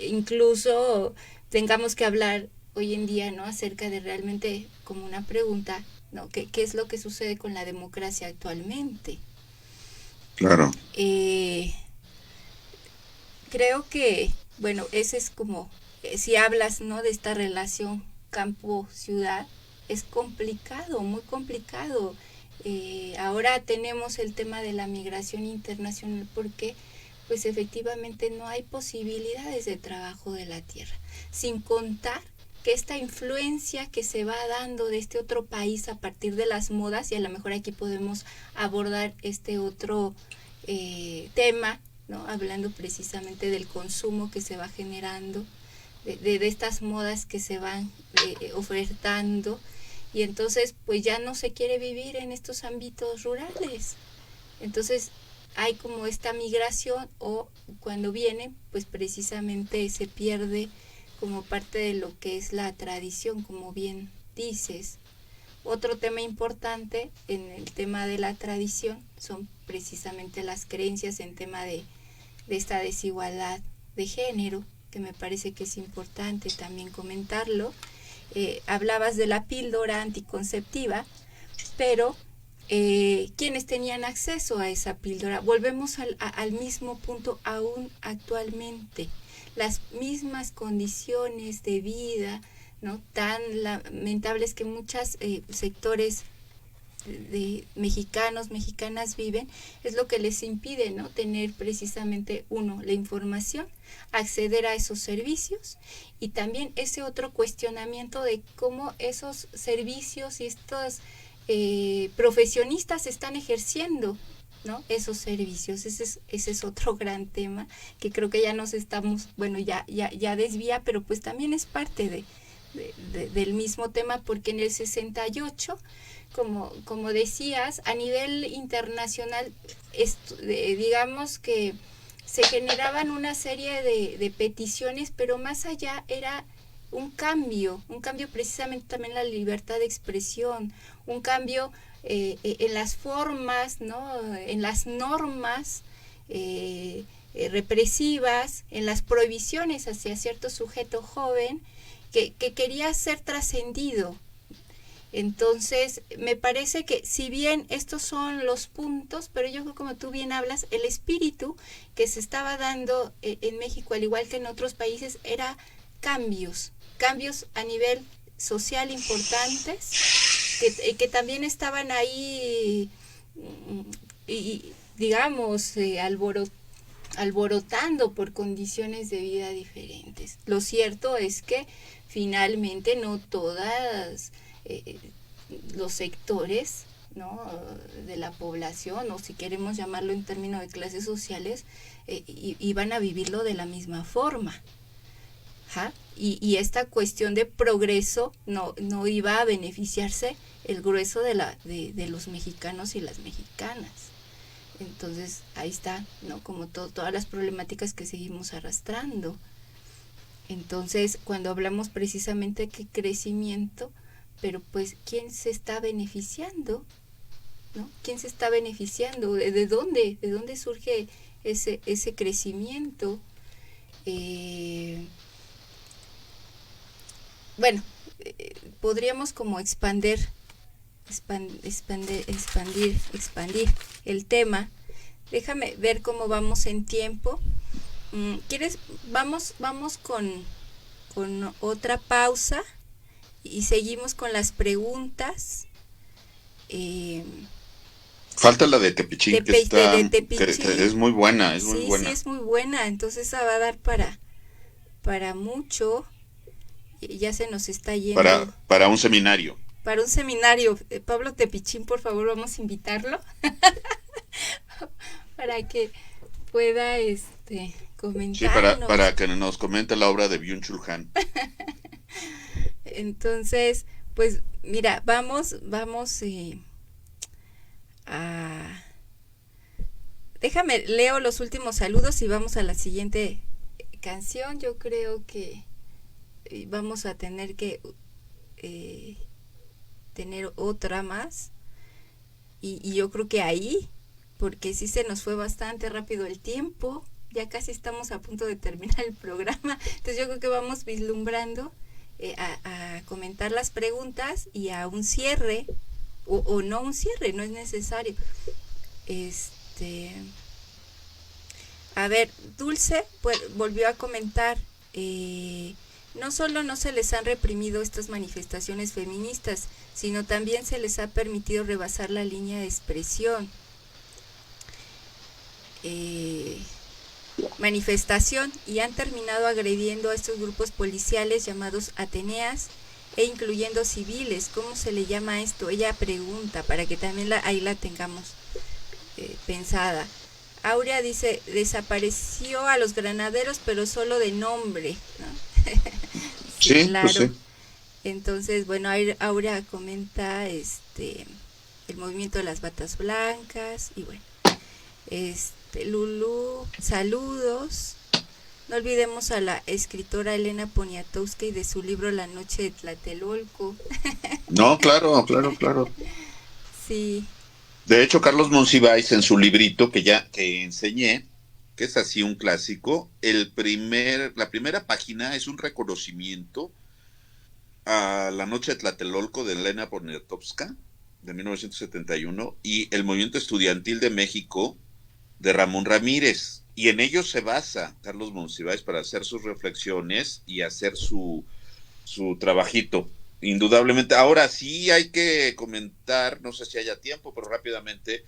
incluso tengamos que hablar hoy en día, ¿no? Acerca de realmente, como una pregunta, ¿no? ¿Qué es lo que sucede con la democracia actualmente? Claro. Creo que, bueno, ese es como, si hablas, ¿no? De esta relación campo-ciudad, es complicado, muy complicado. Ahora tenemos el tema de la migración internacional porque, pues, efectivamente no hay posibilidades de trabajo de la tierra, sin contar que esta influencia que se va dando de este otro país a partir de las modas, y a lo mejor aquí podemos abordar este otro tema, ¿no? Hablando precisamente del consumo que se va generando, de estas modas que se van ofertando, y entonces pues ya no se quiere vivir en estos ámbitos rurales. Entonces hay como esta migración, o cuando viene, pues precisamente se pierde como parte de lo que es la tradición, como bien dices. Otro tema importante en el tema de la tradición son precisamente las creencias en tema de esta desigualdad de género, que me parece que es importante también comentarlo. Hablabas de la píldora anticonceptiva, pero ¿quiénes tenían acceso a esa píldora? Volvemos al mismo punto aún actualmente. Las mismas condiciones de vida, ¿no? Tan lamentables que muchos sectores de mexicanas viven, es lo que les impide, ¿no? Tener precisamente, uno, la información, acceder a esos servicios, y también ese otro cuestionamiento de cómo esos servicios y estos profesionistas están ejerciendo, ¿no? Esos servicios. Ese es otro gran tema que creo que ya nos estamos, bueno, ya desvía, pero pues también es parte del mismo tema, porque en el 68, como decías, a nivel internacional, digamos que se generaban una serie de peticiones, pero más allá era un cambio precisamente también la libertad de expresión, un cambio en las formas, ¿no? En las normas represivas, en las prohibiciones hacia cierto sujeto joven que quería ser trascendido. Entonces, me parece que si bien estos son los puntos, pero yo creo, como tú bien hablas, el espíritu que se estaba dando en México, al igual que en otros países, era cambios a nivel social importantes, que también estaban ahí, y digamos, alborotando por condiciones de vida diferentes. Lo cierto es que finalmente no todas los sectores, ¿no? De la población, o si queremos llamarlo en términos de clases sociales, iban a vivirlo de la misma forma. ¿Ja? Y esta cuestión de progreso no iba a beneficiarse el grueso de los mexicanos y las mexicanas. Entonces ahí está, ¿no? Como todas las problemáticas que seguimos arrastrando. Entonces, cuando hablamos precisamente de crecimiento, pero pues, ¿quién se está beneficiando? ¿No? ¿Quién se está beneficiando? ¿De dónde surge ese crecimiento? Bueno, podríamos como expandir el tema. Déjame ver cómo vamos en tiempo. ¿Quieres? Vamos con con otra pausa y seguimos con las preguntas. Falta la de Tepichín, que está, de Tepichín. que es muy buena, es muy Sí, buena. sí, es muy buena, entonces esa va a dar para mucho. Ya se nos está yendo. Para un seminario. Para un seminario. Pablo Tepichín, por favor, vamos a invitarlo para que pueda comentarnos. Sí, para que nos comente la obra de Byung-Chul Han. Entonces, pues mira, vamos déjame, leo los últimos saludos y vamos a la siguiente canción. Yo creo que vamos a tener que tener otra más y yo creo que ahí, porque sí se nos fue bastante rápido el tiempo, ya casi estamos a punto de terminar el programa, entonces yo creo que vamos vislumbrando a comentar las preguntas y a un cierre, o no un cierre, no es necesario. A ver, Dulce volvió a comentar, no solo no se les han reprimido estas manifestaciones feministas, sino también se les ha permitido rebasar la línea de expresión. Manifestación, y han terminado agrediendo a estos grupos policiales llamados Ateneas e incluyendo civiles. ¿Cómo se le llama esto? Ella pregunta, para que también ahí la tengamos pensada. Aurea dice, desapareció a los granaderos, pero solo de nombre, ¿no? Sí, claro. Pues sí. Entonces, bueno, Aurea comenta el movimiento de las batas blancas, y bueno, Lulú, saludos. No olvidemos a la escritora Elena Poniatowska y de su libro La noche de Tlatelolco. No, claro. Sí. De hecho, Carlos Monsiváis, en su librito que enseñé, que es así un clásico, la primera página es un reconocimiento a La noche de Tlatelolco de Elena Poniatowska, de 1971, y el movimiento estudiantil de México, de Ramón Ramírez. Y en ellos se basa Carlos Monsiváis para hacer sus reflexiones y hacer su trabajito. Indudablemente. Ahora sí hay que comentar, no sé si haya tiempo, pero rápidamente,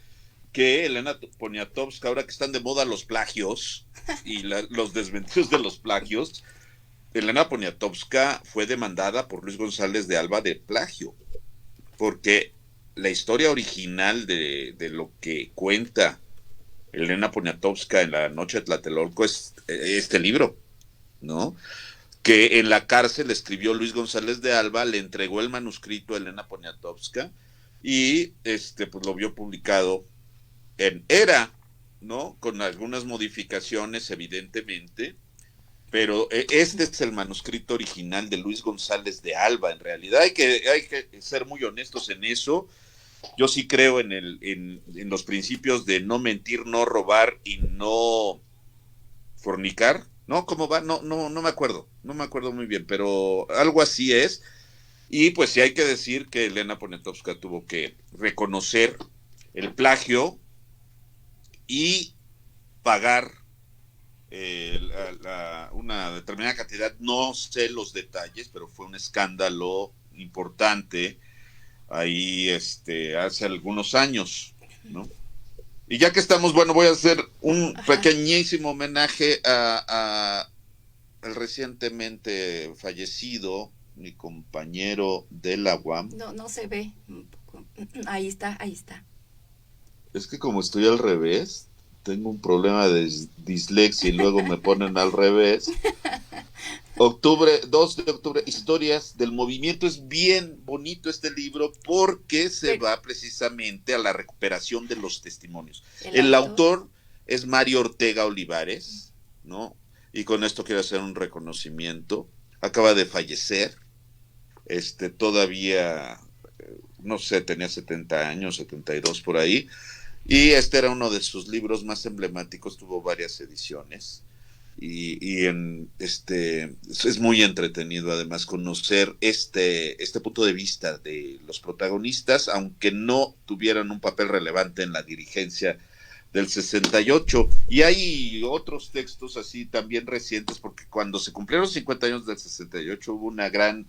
que Elena Poniatowska, ahora que están de moda los plagios y los desmentidos de los plagios, Elena Poniatowska fue demandada por Luis González de Alba de plagio, porque la historia original de lo que cuenta Elena Poniatowska en La noche de Tlatelolco es este libro, ¿no? Que en la cárcel escribió Luis González de Alba, le entregó el manuscrito a Elena Poniatowska y pues lo vio publicado en Era, ¿no? Con algunas modificaciones, evidentemente, pero este es el manuscrito original de Luis González de Alba. En realidad hay que ser muy honestos en eso. Yo sí creo en los principios de no mentir, no robar y no fornicar. ¿No? ¿Cómo va? No me acuerdo muy bien, pero algo así es. Y pues sí hay que decir que Elena Poniatowska tuvo que reconocer el plagio y pagar una determinada cantidad, no sé los detalles, pero fue un escándalo importante ahí hace algunos años, ¿no? Y ya que estamos, bueno, voy a hacer un pequeñísimo homenaje a el recientemente fallecido, mi compañero de la UAM. No se ve. Ahí está. Es que como estoy al revés, tengo un problema de dislexia y luego me ponen al revés. 2 de octubre, Historias del Movimiento. Es bien bonito este libro porque se va precisamente a la recuperación de los testimonios. El autor es Mario Ortega Olivares, ¿no? Y con esto quiero hacer un reconocimiento. Acaba de fallecer, todavía, no sé, tenía 70 años, 72 por ahí, y era uno de sus libros más emblemáticos, tuvo varias ediciones. Y es muy entretenido además conocer este punto de vista de los protagonistas, aunque no tuvieran un papel relevante en la dirigencia del 68, y hay otros textos así también recientes, porque cuando se cumplieron 50 años del 68 hubo una gran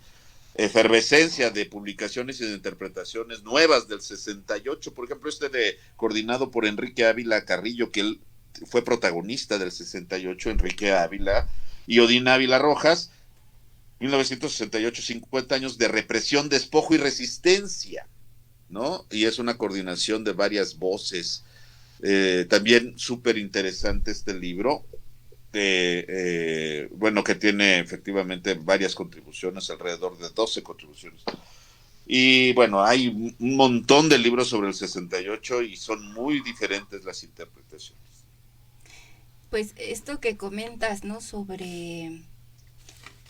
efervescencia de publicaciones y de interpretaciones nuevas del 68, por ejemplo coordinado por Enrique Ávila Carrillo, que él fue protagonista del 68, Enrique Ávila y Odín Ávila Rojas, 1968, 50 años de represión, despojo y resistencia, ¿no? Y es una coordinación de varias voces. También súper interesante este libro, bueno, que tiene efectivamente varias contribuciones, alrededor de 12 contribuciones. Y bueno, hay un montón de libros sobre el 68 y son muy diferentes las interpretaciones. Pues esto que comentas, ¿no? Sobre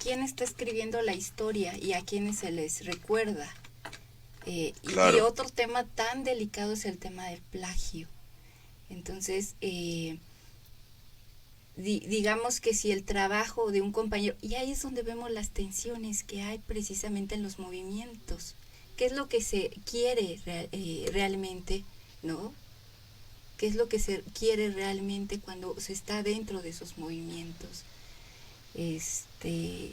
quién está escribiendo la historia y a quiénes se les recuerda. Claro. Y otro tema tan delicado es el tema del plagio. Entonces, digamos que si el trabajo de un compañero, y ahí es donde vemos las tensiones que hay precisamente en los movimientos, qué es lo que se quiere realmente, ¿no? ¿Qué es lo que se quiere realmente cuando se está dentro de esos movimientos? Si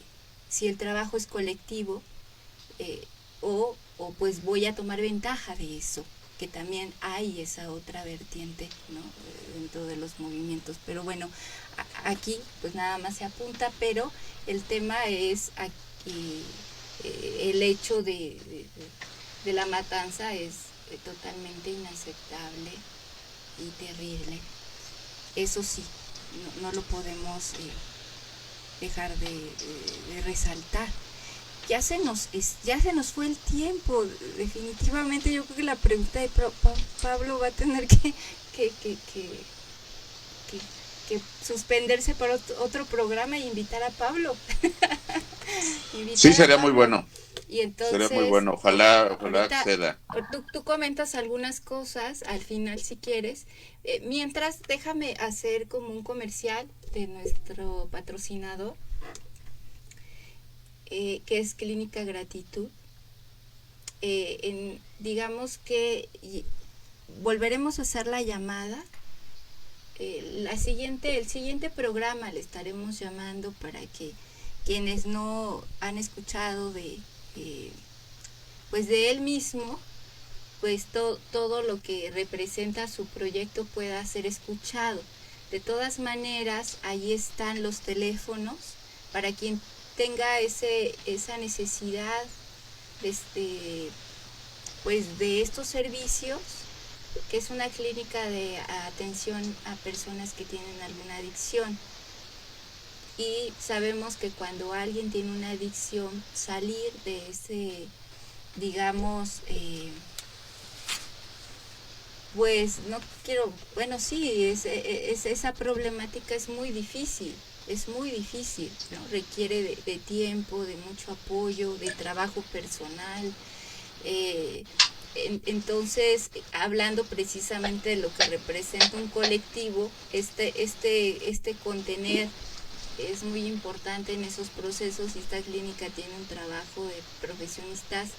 el trabajo es colectivo, o pues voy a tomar ventaja de eso, que también hay esa otra vertiente, ¿no? Dentro de los movimientos. Pero bueno, aquí pues nada más se apunta, pero el tema es aquí, el hecho de la matanza es totalmente inaceptable y terrible. Eso sí, no lo podemos dejar de resaltar. Ya se nos fue el tiempo, definitivamente. Yo creo que la pregunta de Pablo va a tener que suspenderse para otro programa e invitar a Pablo. Sí, sería muy bueno. Y entonces, sería muy bueno, ojalá acceda. Tú comentas algunas cosas al final si quieres. Mientras, déjame hacer como un comercial de nuestro patrocinador, que es Clínica Gratitud. Digamos que volveremos a hacer la llamada. El siguiente programa le estaremos llamando para que quienes no han escuchado pues de él mismo, pues todo lo que representa su proyecto pueda ser escuchado. De todas maneras, ahí están los teléfonos para quien tenga esa necesidad pues de estos servicios, que es una clínica de atención a personas que tienen alguna adicción. Y sabemos que cuando alguien tiene una adicción, salir de ese, digamos, pues no quiero, bueno, sí, esa problemática es muy difícil, ¿no? Requiere de tiempo, de mucho apoyo, de trabajo personal. Entonces, hablando precisamente de lo que representa un colectivo, este contener es muy importante en esos procesos, y esta clínica tiene un trabajo de profesionistas,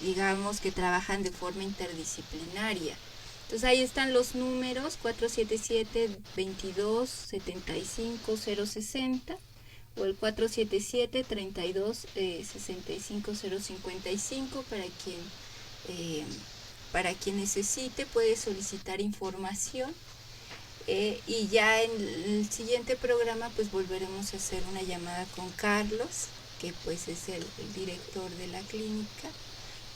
digamos, que trabajan de forma interdisciplinaria. Entonces ahí están los números: 477-22-75-060 o el 477-32-65-055 para quien necesite. Puede solicitar información. Y ya en el siguiente programa pues volveremos a hacer una llamada con Carlos, que pues es el director de la clínica,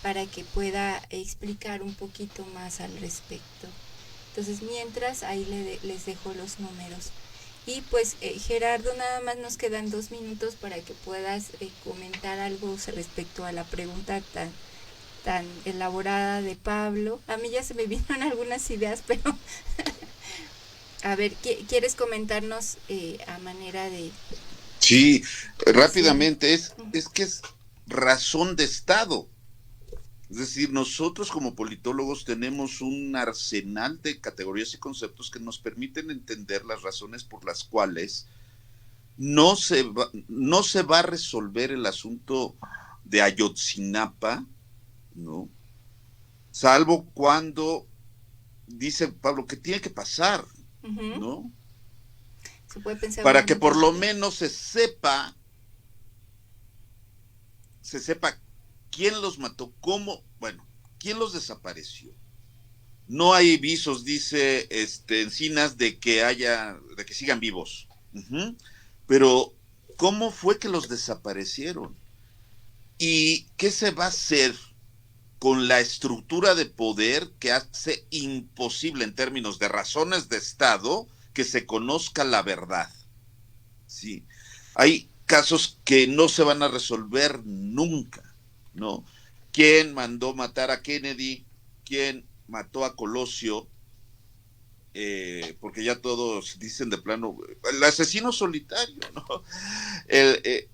para que pueda explicar un poquito más al respecto. Entonces, mientras, ahí les dejo los números. Y pues Gerardo, nada más nos quedan 2 minutos para que puedas comentar algo respecto a la pregunta tan elaborada de Pablo. A mí ya se me vinieron algunas ideas, pero a ver, ¿quieres comentarnos a manera de...? Sí, rápidamente, sí. Es que es razón de Estado. Es decir, nosotros como politólogos tenemos un arsenal de categorías y conceptos que nos permiten entender las razones por las cuales no se va a resolver el asunto de Ayotzinapa, ¿no? Salvo cuando dice Pablo, que tiene que pasar, Ujú. ¿no? Se puede pensar Para una que por lo metodología. menos se sepa quién los mató, cómo, bueno, quién los desapareció. No hay visos, dice Encinas, de que sigan vivos. Uh-huh. Pero, ¿cómo fue que los desaparecieron? ¿Y qué se va a hacer con la estructura de poder que hace imposible en términos de razones de Estado que se conozca la verdad? Sí. Hay casos que no se van a resolver nunca, ¿no? ¿Quién mandó matar a Kennedy? ¿Quién mató a Colosio? Porque ya todos dicen de plano, el asesino solitario, ¿no? El,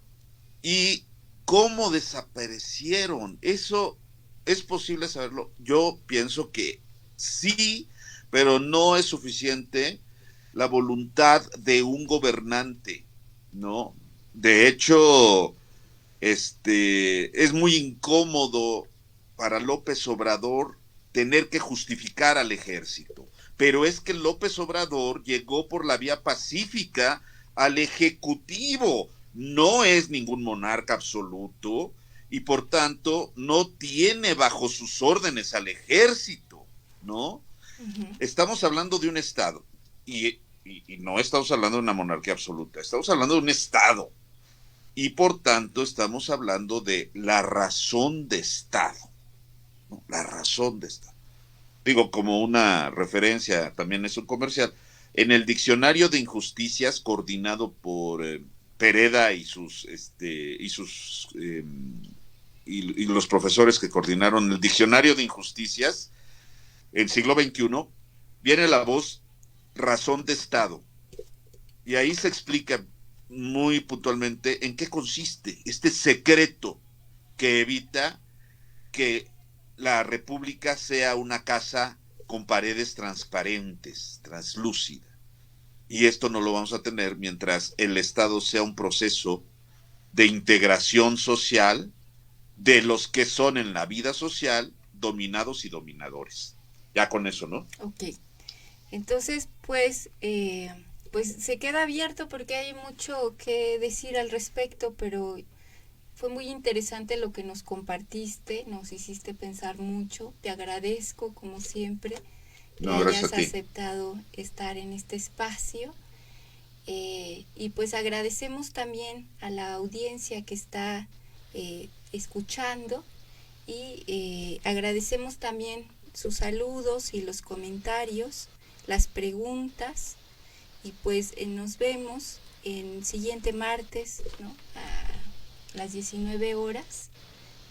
y cómo desaparecieron, eso es posible saberlo. Yo pienso que sí, pero no es suficiente la voluntad de un gobernante, ¿no? De hecho, es muy incómodo para López Obrador tener que justificar al ejército. Pero es que López Obrador llegó por la vía pacífica al ejecutivo. No es ningún monarca absoluto y por tanto no tiene bajo sus órdenes al ejército, ¿no? Ujú. Estamos hablando de un Estado y no estamos hablando de una monarquía absoluta, estamos hablando de un Estado y por tanto estamos hablando de la razón de Estado, ¿no? La razón de Estado. Digo, como una referencia, también es un comercial, en el diccionario de injusticias coordinado por Pereda y los profesores que coordinaron el diccionario de injusticias en siglo XXI, viene la voz razón de Estado. Y ahí se explica muy puntualmente en qué consiste este secreto que evita que la república sea una casa con paredes transparentes, translúcida. Y esto no lo vamos a tener mientras el Estado sea un proceso de integración social de los que son en la vida social dominados y dominadores. Ya con eso, ¿no? Ok. Entonces, pues se queda abierto porque hay mucho que decir al respecto, pero fue muy interesante lo que nos compartiste, nos hiciste pensar mucho. Te agradezco, como siempre, que No, gracias hayas a ti. aceptado estar en este espacio. Y pues agradecemos también a la audiencia que está escuchando y agradecemos también sus saludos y los comentarios, las preguntas y pues nos vemos el siguiente martes, ¿no? A las 19 horas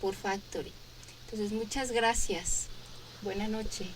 por Factory. Entonces muchas gracias. Buena noche.